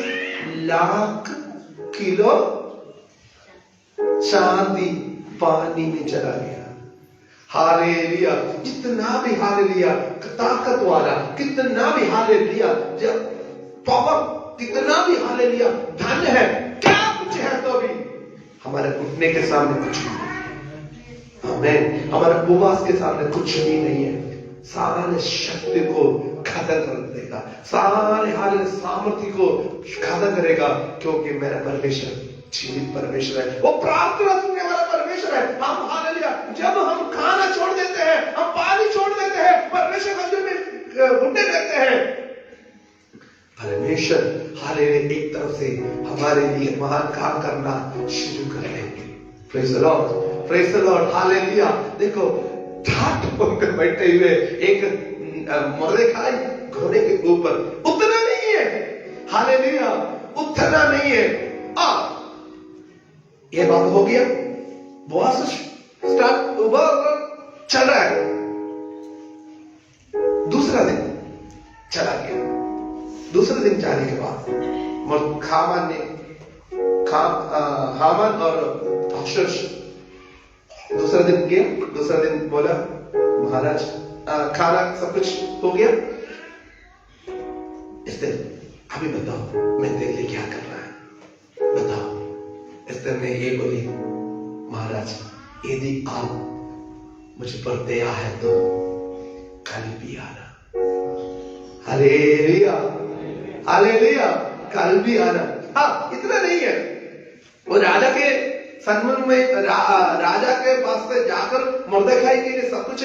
S1: लाख किलो चांदी पानी में चला गया। हालेलुया। जितना भी हालेलुया ताकत वाला, कितना भी हालेलुया पावर, कितना भी हालेलुया धन है, क्या कुछ है, तो भी हमारे घुटने के सामने कुछ भी नहीं। आमीन। हमारे उपवास के सामने कुछ भी नहीं है। सारे शक्ति को खत्म कर देगा, सारे हाल सामर्थ्य को खत्म करेगा, क्योंकि मेरा परमेश्वर जीवित परमेश्वर है, वो प्रार्थना सुनने वाला परमेश्वर है। हम हालेलुया, जब हम खाना छोड़ देते हैं, हम पानी छोड़ देते हैं, परमेश्वर मंदिर में घुटने रहते हैं, परमेश्वर हालेलुया एक तरफ से हमारे लिए महान काम करना शुरू कर देंगे। Praise the Lord, praise the Lord, hallelujah. देखो ठाठ होकर बैठे हुए एक मुर्देखाई घोड़े के ऊपर, उतना नहीं है, हालेलुया, उतना नहीं है। ये बात हो गया, बोआज स्टार्ट चल रहा है। दूसरा दिन चला गया, दूसरे दिन जाने के बाद हामान और अक्षरश दूसरा दिन गया। दूसरा दिन बोला महाराज खाना सब कुछ हो गया, इस दिन अभी बताओ मैं तेरे लिए क्या कर रहा है, बताओ। इस दिन ने ये बोली महाराज यदि आप मुझे पर दया है तो कल भी आना। हालेलुया, हालेलुया, कल भी आना। हाँ, इतना नहीं है, वो राजा के सन्मुख में राजा के पास से जाकर मुर्देखाई के लिए सब कुछ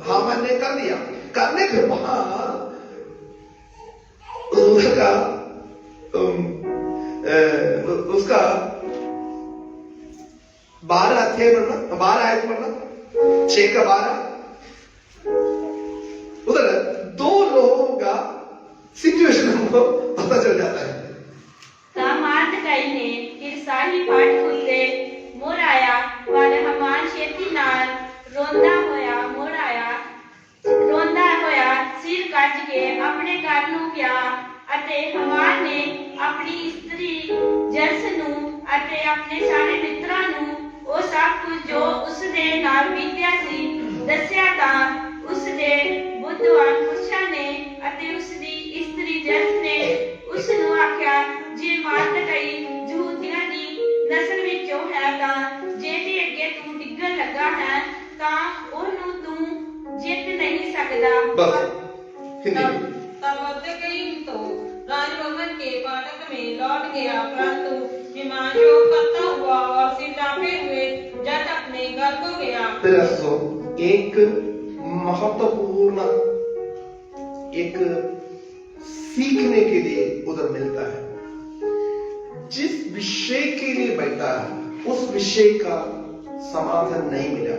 S1: हामान ने कर दिया। करने के बाद उसका 12 थे वरना 12 आयत वरना 6 का 12 उधर 2 लोगों का सिचुएशन हमको पता चल जाता है।
S2: मॉर्देखाई ने ईर्षाही फाट खुलते मोड़ आया वाले हमान छेती नाल रोंदा होया सिर कट के अपने घर नूं गया अते हमान ने अपनी स्त्री जस नूं अते अपने सारे मित्रां नूं ਉਹ ਸਭ ਕੁਝ ਜੋ ਉਸ ਦੇ ਨਾਲ ਬੀਤਿਆ ਸੀ ਦੱਸਿਆ ਤਾਂ ਉਸ ਦੇ ਬੁੱਧਵਾਨ ਪੁਰਸ਼ਾਂ ਨੇ ਅਤੇ ਉਸ ਦੀ ਇਸਤਰੀ ਜਸ ਨੇ ਉਸ ਨੂੰ ਆਖਿਆ ਜੇ ਮੋਰਦੇਖਾਈ ਯਹੂਦੀਆਂ ਦੀ ਨਸਲ ਵਿੱਚੋਂ ਹੈ ਤਾਂ ਜਿਹਦੇ ਅੱਗੇ ਤੂੰ ਡਿੱਗਣ ਲੱਗਾ ਹੈ ਤਾਂ ਉਹਨੂੰ ਤੂੰ ਜਿੱਤ ਨਹੀਂ ਸਕਦਾ।
S3: तब मॉर्देखाई तो राजभवन के फाटक में लौट गया, परंतु हिमांशु करता हुआ और सिर ढांपे हुए जट अपने घर को गया।
S1: एक महत्वपूर्ण एक सीखने के लिए उधर मिलता है। जिस विषय के लिए बैठा उस विषय का समाधान नहीं मिला,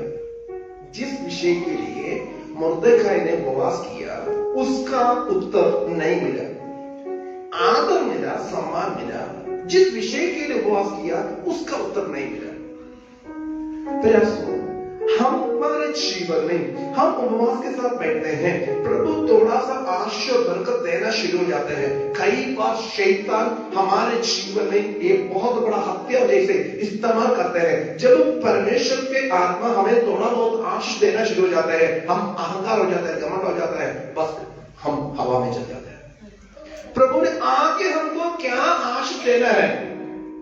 S1: जिस विषय के लिए मुर्देखाई ने उपवास किया उसका उत्तर नहीं मिला, आदर मिला, सम्मान मिला। जिस विषय के लिए उपवास किया उसका उत्तर नहीं मिला। तो हमारे जीवन में हम उपवास के साथ बैठते हैं, प्रभु थोड़ा सा आशीष और बरकत देना शुरू हो जाते हैं। कई बार शैतान हमारे जीवन में एक बहुत बड़ा हत्या जैसे इस्तेमाल करते हैं। जब परमेश्वर के आत्मा हमें थोड़ा बहुत आशीष देना शुरू हो जाता है, हम अहंकार हो जाता है, घमंड हो जाता है, बस हम हवा में चल जाते हैं। प्रभु ने आके हमको क्या आशीष देना है,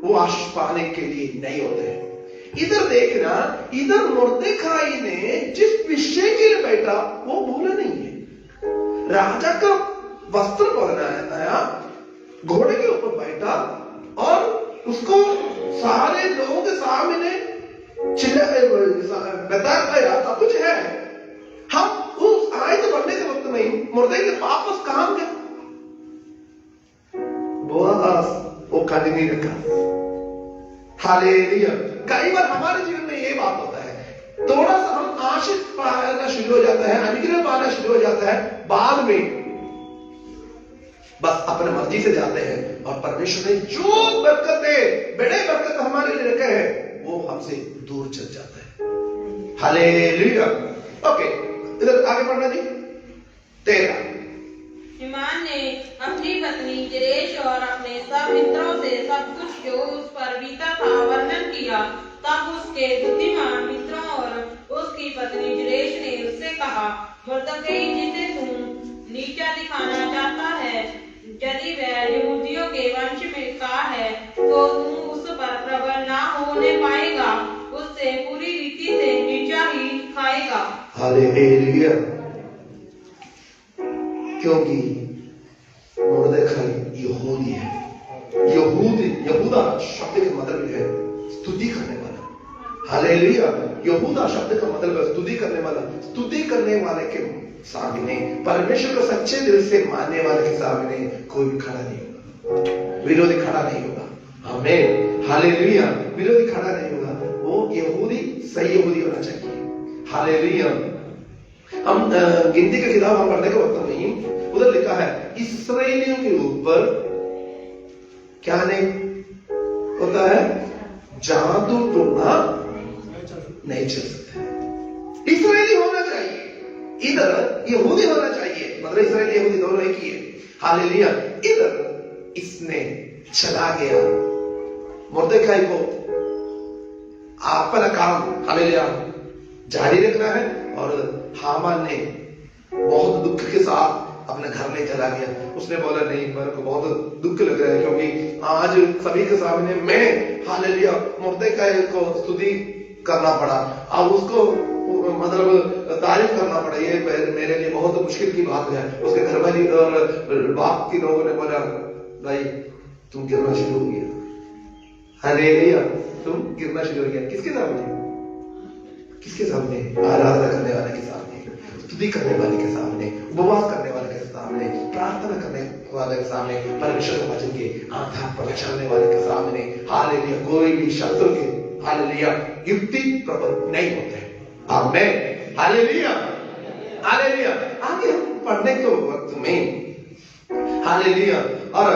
S1: वो आशीष पाने के लिए नहीं होते हैं। इधर देखना, इधर मुर्देखाई ने जिस विषय के लिए बैठा वो भूला नहीं है। राजा का वस्त्र पहनाया, घोड़े के ऊपर बैठा और उसको सारे लोगों के सामने बताया सब कुछ है। हम उस आयत पढ़ने के वक्त में मुर्दे के वापस कहां गए, वो खाली नहीं रखा। हालेलुया। कई बार हमारे जीवन में ये बात होता है, थोड़ा सा हम आशीष पाना शुरू हो जाता है, अनुग्रह पाना शुरू हो जाता है, बाद में बस अपने मर्जी से जाते हैं और परमेश्वर ने जो बरकतें, बड़े बरकत हमारे लिए रखे हैं वो हमसे दूर चल जाता है। हालेलुया। ओके, इधर आगे पढ़ना जी। 13
S3: हिमान ने अपनी पत्नी जरेश और अपने सब मित्रों से सब कुछ जो उस पर बीता था वर्णन किया। तब उसके बुद्धिमान मित्रों और उसकी पत्नी जरेश ने उससे कहा, मुर्देखाई जिसे तुम नीचा दिखाना चाहता है, यदि वह यहूदियों के वंश में का है तो तुम उस पर प्रबल ना होने पाएगा, उससे पूरी रीति से नीचा ही खाएगा।
S1: हालेलुया। क्योंकि मुर्दखाई यहूदी है। यहूदा शब्द का मतलब है स्तुति करने वाला। हालेलुया। यहूदा शब्द का मतलब है स्तुति करने वाला। स्तुति करने वाले के सामने, परमेश्वर को सच्चे दिल से मानने वाले के सामने कोई भी खड़ा नहीं होगा, विरोधी खड़ा नहीं होगा। आमीन। हालेलुया। विरोधी खड़ा नहीं होगा। वो यहूदी सही यहूदी होना चाहिए। हालेलुया। हम गिनती की किताब हम पढ़ने के वक्त नहीं, उधर लिखा है इस्राएलियों के ऊपर क्या नहीं होता है, जादू टोना नहीं चल सकता। इस्राएली होना चाहिए, इधर यहूदी होना चाहिए, मतलब इस्राएली यहूदी दोनों एक ही है। हालेलुया। इधर इसने चला गया मुर्दखाई को अपना काम हालेलुया जारी रखना है, और हामान ने बहुत दुख के साथ अपने घर में चला गया। उसने बोला नहीं, मेरे को बहुत दुख लग रहा है क्योंकि आज सभी के सामने मैं हालेलुया मुर्दखाई को स्तुति करना पड़ा, अब उसको मतलब तारीफ करना पड़ा, ये मेरे लिए बहुत मुश्किल की बात है। उसके घर वाली और बाप के लोगों ने बोला भाई तुम गिरना शुरू हो गया। हालेलुया। तुम गिरना शुरू हो गया। किसके सामने? किसके सामने? आराधना करने वाले के सामने, स्तुति करने वाले के सामने, उपवास करने वाले के सामने, प्रार्थना करने वाले के सामने, परमेश्वर के वचन के आधार पर चलने वाले के सामने। हालेलुया। कोई भी शत्रु के हालेलुया युक्ति प्रबल नहीं होते। आमीन। हालेलुया। हालेलुया। आगे हम पढ़ने के वक्त में हालेलुया और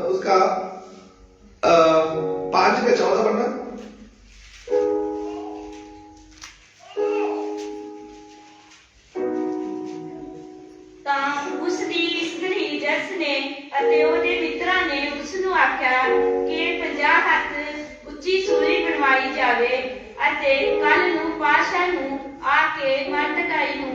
S1: उसका 5 का 14 पढ़ना।
S2: ਅਤੇ ਉਹਦੇ ਮਿੱਤਰਾਂ ਨੇ ਉਸ ਨੂੰ ਆਖਿਆ ਕਿ 50 ਹੱਥ ਉੱਚੀ ਸੂਲੀ ਬਣਵਾਈ ਜਾਵੇ ਅਤੇ ਕੱਲ ਨੂੰ ਪਾਤਸ਼ਾਹ ਨੂੰ ਆ ਕੇ ਮਰਦਕਾਈ ਨੂੰ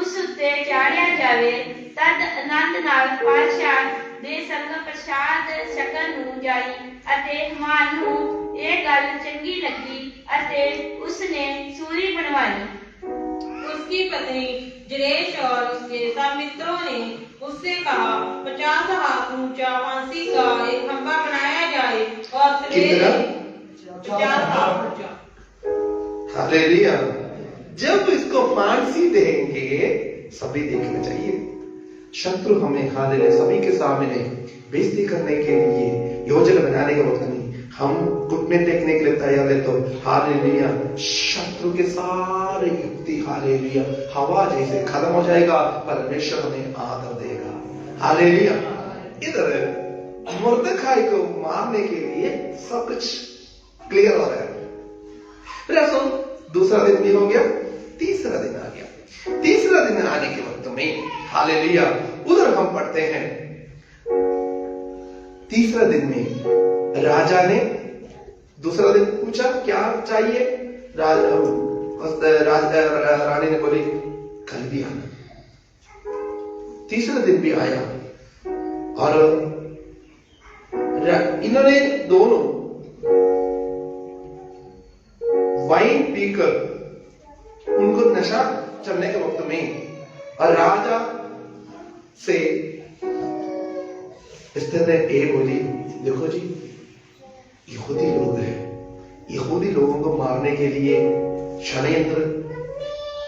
S2: ਉਸ ਉੱਤੇ ਚਾੜਿਆ ਜਾਵੇ। ਤਦ ਆਨੰਦ ਨਾਲ ਪਾਤਸ਼ਾਹ ਦੇ ਸੰਗ ਪ੍ਰਸਾਦ ਛਕਣ ਨੂੰ ਜਾਈ ਅਤੇ ਹਮਾਨ ਨੂੰ ਇਹ ਗੱਲ ਚੰਗੀ ਲੱਗੀ ਅਤੇ ਉਸਨੇ ਸੂਲੀ ਬਣਵਾਈ।
S3: उसकी पत्नी जरेश और उसके सब मित्रों ने उससे कहा 50 हाथ ऊंचा फांसी का एक खंभा बनाया जाए और सवेरे 50 हाथ ऊंचा।
S1: हालेलुया। जब इसको फांसी देंगे सभी देखना चाहिए। शत्रु हमें हालेलुया सभी के सामने बेइज्जती करने के लिए योजना बनाने के वक्त नहीं, हम घुटने टेकने के लिए तैयार है तो हालेलुया शत्रु के सारे युक्ति हालेलुया हवा जैसे खत्म हो जाएगा। परमेश्वर हमें आदर देगा। हालेलुया। इधर मुर्दखाई को मारने के लिए सब कुछ क्लियर हो रहा है। दूसरा दिन भी हो गया, तीसरा दिन आ गया। तीसरा दिन आने के वक्त में हालेलुया उधर हम पढ़ते हैं, तीसरा दिन में राजा ने दूसरा दिन पूछा क्या चाहिए, रानी ने बोली कल भी आना। तीसरा दिन भी आया और इन्होंने दोनों वाइन पीकर उनको नशा चढ़ने के वक्त में और राजा से स्थिर ने ये बोली देखो जी यहूदी लोग हैं, यहूदी लोगों को मारने के लिए षड्यंत्र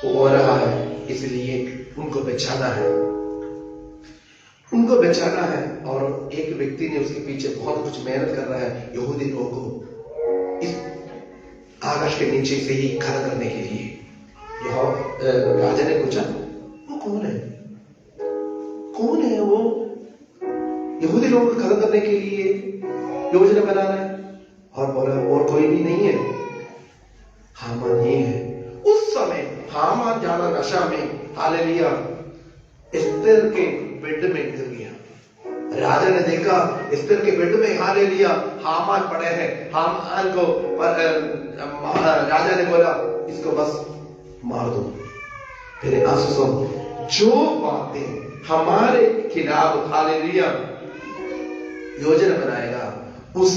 S1: हो रहा है, इसलिए उनको बचाना है, उनको बचाना है। और एक व्यक्ति ने उसके पीछे बहुत कुछ मेहनत कर रहा है यहूदी लोगों को इस आकाश के नीचे से ही खड़ा करने के लिए। राजा ने पूछा वो कौन है, कौन है वो यहूदी लोगों को खत्म करने के लिए योजना बना रहा है? और बोला और कोई भी नहीं है, हामान ही है। उस समय हामान ज्यादा नशा में हालेलुया एस्तेर के बेड में गिर गया। राजा ने देखा एस्तेर के बेड में हालेलुया हामान पड़े हैं। हामान को राजा ने बोला इसको बस मार दो। मेरे आंसू सुन, जो बातें हमारे खिलाफ हालेलुया योजना बनाएगा, उस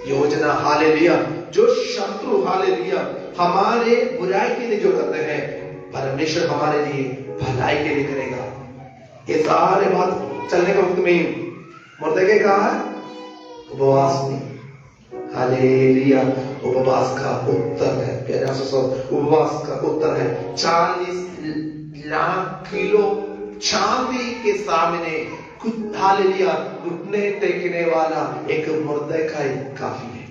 S1: योजना हालेलुया जो शत्रु हालेलुया हमारे बुराई के लिए जो करते हैं, परमेश्वर हमारे लिए भलाई के लिए करेगा। ये सारे बात चलने के वक्त में मुर्दे कहा है उपवास में। हालेलुया। उपवास का उत्तर है प्यारे आशीषों, उपवास का उत्तर है 40 लाख किलो चांदी के सामने हालेलुया घुटने टेकने वाला एक मुर्दे काफी है।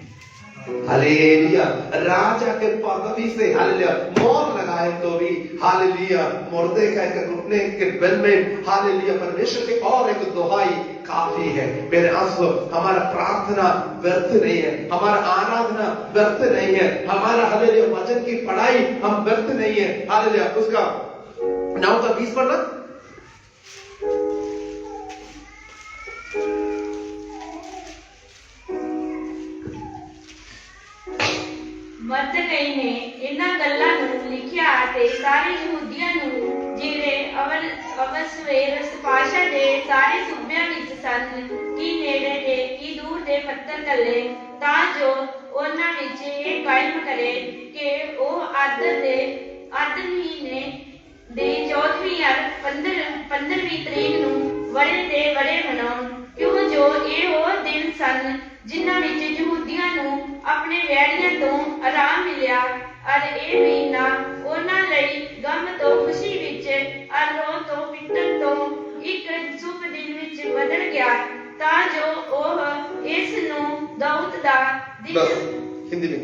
S1: हालेलुया। राजा के पदवी से हालेलुया मोहर लगाए तो भी हालेलुया मुर्दे के घुटने के बल में हालेलुया परमेश्वर के और एक दुहाई काफी है। मेरे आंसू, हमारा प्रार्थना व्यर्थ नहीं है, हमारा आराधना व्यर्थ नहीं है, हमारा हालेलुया वचन की पढ़ाई हम व्यर्थ नहीं है। हालेलुया। उसका 9:20 पढ़ना।
S2: ਮਰਦਕਈ ਨੇ ਇਹਨਾਂ ਗੱਲਾਂ ਨੂੰ ਲਿਖਿਆ ਤੇ ਸਾਰੇ ਯਹੂਦੀਆਂ ਨੂੰ ਜਿਹੜੇ ਅਵਸਵੇਰ ਸਪਾਸ਼ਾ ਦੇ ਸਾਰੇ ਸੂਬਿਆਂ ਵਿੱਚ ਸਨ, ਕੀ ਨੇੜੇ ਦੇ ਕੀ ਦੂਰ ਦੇ ਪੱਤਰ ਘੱਲੇ, ਤਾਂ ਜੋ ਉਹਨਾਂ ਵਿੱਚ ਇਹ ਕਾਇਮ ਕਰੇ ਕਿ ਉਹ ਆਦਰ ਮਹੀਨੇ ਦੇ 14ਵੀਂ ਅਰ 15ਵੀਂ ਤਰੀਕ ਨੂੰ ਵਰੇ ਦੇ ਵਰੇ ਮਨਾਉਣ, ਕਿਉਂ ਜੋ ਇਹ ਉਹ ਦਿਨ ਸਨ ਜਿਨ੍ਹਾਂ ਵਿੱਚ ਯਹੂਦੀਆਂ ਨੂੰ ਆਪਣੇ ਵੈਰੀਆਂ ਤੋਂ ਆਰਾਮ ਮਿਲਿਆ, ਅਰ ਇਹ ਮਹੀਨਾ ਉਹਨਾਂ ਲਈ ਗਮ ਤੋਂ ਖੁਸ਼ੀ ਵਿੱਚ ਅਰ ਰੋਹ ਤੋਂ ਪਿੱਟਣ ਤੋਂ ਇੱਕ ਸ਼ੁਭ ਦਿਨ ਵਿੱਚ ਬਦਲ ਗਿਆ, ਤਾਂ ਜੋ ਉਹ ਇਸ ਨੂੰ ਦਾਊਦ ਦਾ
S1: हिंदी में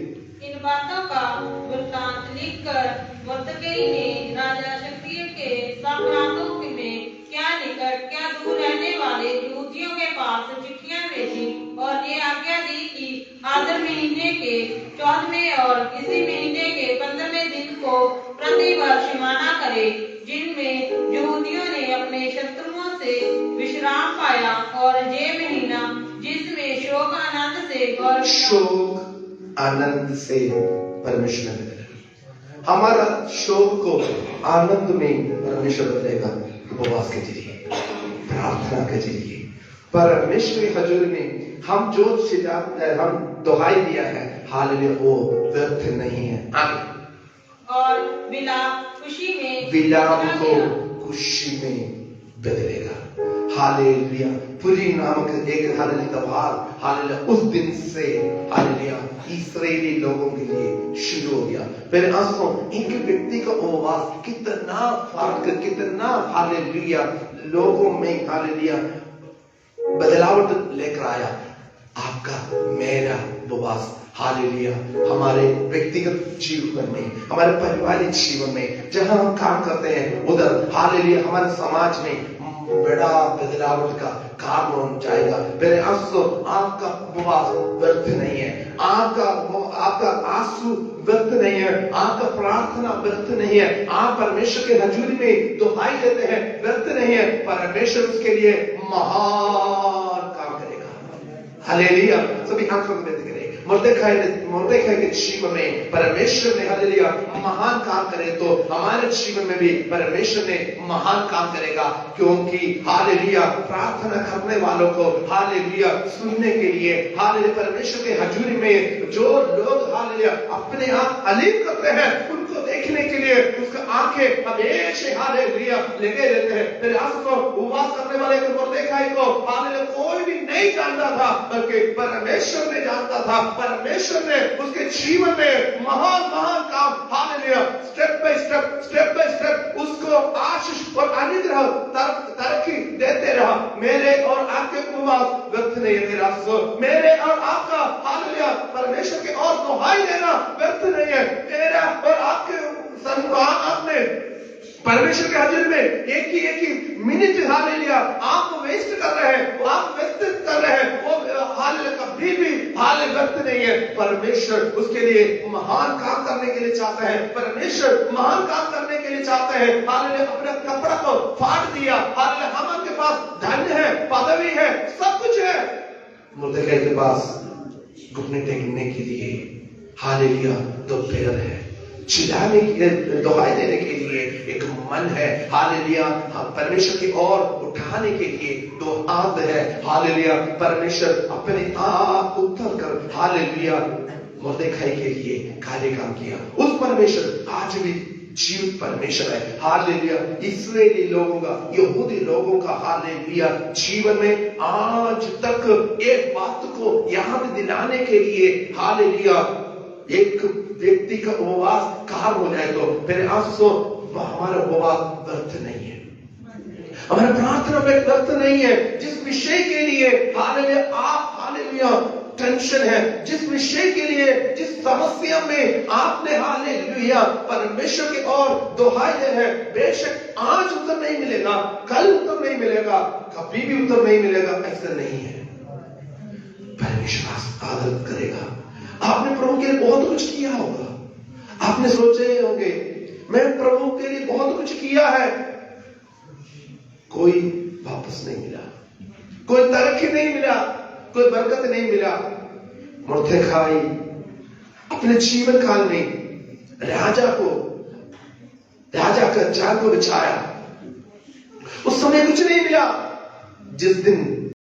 S3: इन बातों का वृत्तांत लिखकर मुर्दकई ने राजा शमूएल के साम्राज्यों में क्या निकट क्या दूर रहने वाले यहूदियों के पास चिट्ठियां भेजी और ये आज्ञा दी कि आदर महीने के 14वें और इसी महीने के 15वें दिन को प्रति वर्ष माना करे, जिनमें यहूदियों ने अपने शत्रुओं से विश्राम पाया, और ये महीना जिसमें शोक आनंद से और
S1: शोक आनंद से परमेश्वर बदलेगा। हमारा शोक को आनंद में परमेश्वर बदलेगा उपवास के जरिए, प्रार्थना के जरिए। परमेश्वर की हजूरी में हम जो हम दुहाई दिया है हालेलुया वो व्यर्थ नहीं है।
S3: और विलाप खुशी में
S1: विलाप को खुशी में बदलेगा। हालेलुया। पूरी नामक एक हालेलुया त्योहार हालेलुया उस दिन से हालेलुया इस्राएली लोगों के लिए शुरू हो गया। मेरे आंसू, एक व्यक्ति का उपवास कितना फर्क, कितना हालेलुया लोगों में हालेलुया बदलाव लेकर आया। आपका मेरा उपवास हालेलुया हमारे व्यक्तिगत जीवन में, हमारे पारिवारिक जीवन में, जहां हम काम करते हैं उधर हालेलुया हमारे समाज में बड़ा बदलाव का कारण बन जाएगा। मेरे आंसू, आपका उपवास व्यर्थ नहीं है, आपका आंसू व्यर्थ नहीं है, आपका प्रार्थना व्यर्थ नहीं है, आप परमेश्वर के हजूरी में दुहाई देते हैं व्यर्थ नहीं है। परमेश्वर उसके लिए महान काम करेगा। हालेलुया। सभी आंखों को बंद करें। मुर्दखै के जीवन में परमेश्वर ने हालेलुया महान काम करे तो हमारे जीवन में भी परमेश्वर ने महान काम करेगा, क्योंकि हालेलुया प्रार्थना करने वालों को हालेलुया सुनने के लिए हालेलुया परमेश्वर के हजूरी में जो लोग हालेलुया अपने आप अलीम करते हैं उनको देखने के लिए उसका आंखें हमेशा हालेलुया लगे रहते हैं। मेरे आंसू को उपवास करने वाले मुर्दखै को हालेलुया कोई भी नहीं जानता था, बल्कि परमेश्वर ने जानता था। परमेश्वर ने उसके जीवन में महान काम हालेलुया स्टेप बाय स्टेप उसको आशीष और अनुग्रह तरक्की देते रहा। मेरे और आपके उपवास व्यर्थ नहीं है। मेरा मेरे और आपका हालेलुया परमेश्वर के और दुहाई देना व्यर्थ नहीं है। मेरा और आपके आपने परमेश्वर के हाजिर में एक ही मिनट हालेलुया आप वेस्ट कर रहे हैं, आप व्यस्त कर रहे हैं, वो हालेलुया कभी भी हालेलुया व्यर्थ नहीं है। परमेश्वर उसके लिए महान काम करने के लिए चाहते हैं। परमेश्वर महान काम करने के लिए चाहते हैं। हालेलुया अपने कपड़ा को फाड़ दिया। हालेलुया हम के पास धन है, पदवी है, सब कुछ है। मुर्दखै के पास घुटने टेकने के लिए हालेलुया दो पैर है, चिल्लाने की दुहाई देने के लिए एक मन है। हालेलुया परमेश्वर की ओर उठाने के लिए दो हाथ है। हालेलुया परमेश्वर अपने आप उत्तर कर हालेलुया मुर्दखै के लिए कार्य काम किया। उस परमेश्वर आज भी जीवित परमेश्वर है। हालेलुया। इस्राएली लोगों का, यहूदी लोगों का हालेलुया जीवन में आज तक एक बात को याद दिलाने के लिए हालेलुया एक व्यक्ति का उपवास कार हो जाए तो फिर आंसू हमारा उपवास व्यर्थ नहीं है, हमारा प्रार्थना में व्यर्थ नहीं है। जिस विषय के लिए हालेलुया आप हालेलुया टेंशन है, जिस विषय के लिए, जिस समस्या में आपने हालेलुया परमेश्वर की ओर दुहाई दे है, बेशक आज उत्तर नहीं मिलेगा, कल उत्तर नहीं मिलेगा, कभी भी उत्तर नहीं मिलेगा, ऐसा नहीं है। परमेश्वर आदर करेगा। आपने प्रभु के लिए बहुत कुछ किया होगा, आपने सोचे होंगे मैं प्रभु के लिए बहुत कुछ किया है, कोई वापस नहीं मिला, कोई तरक्की नहीं मिला, कोई बरकत नहीं मिला। मुर्दखाई अपने जीवन काल में राजा का जान को बचाया, उस समय कुछ नहीं मिला। जिस दिन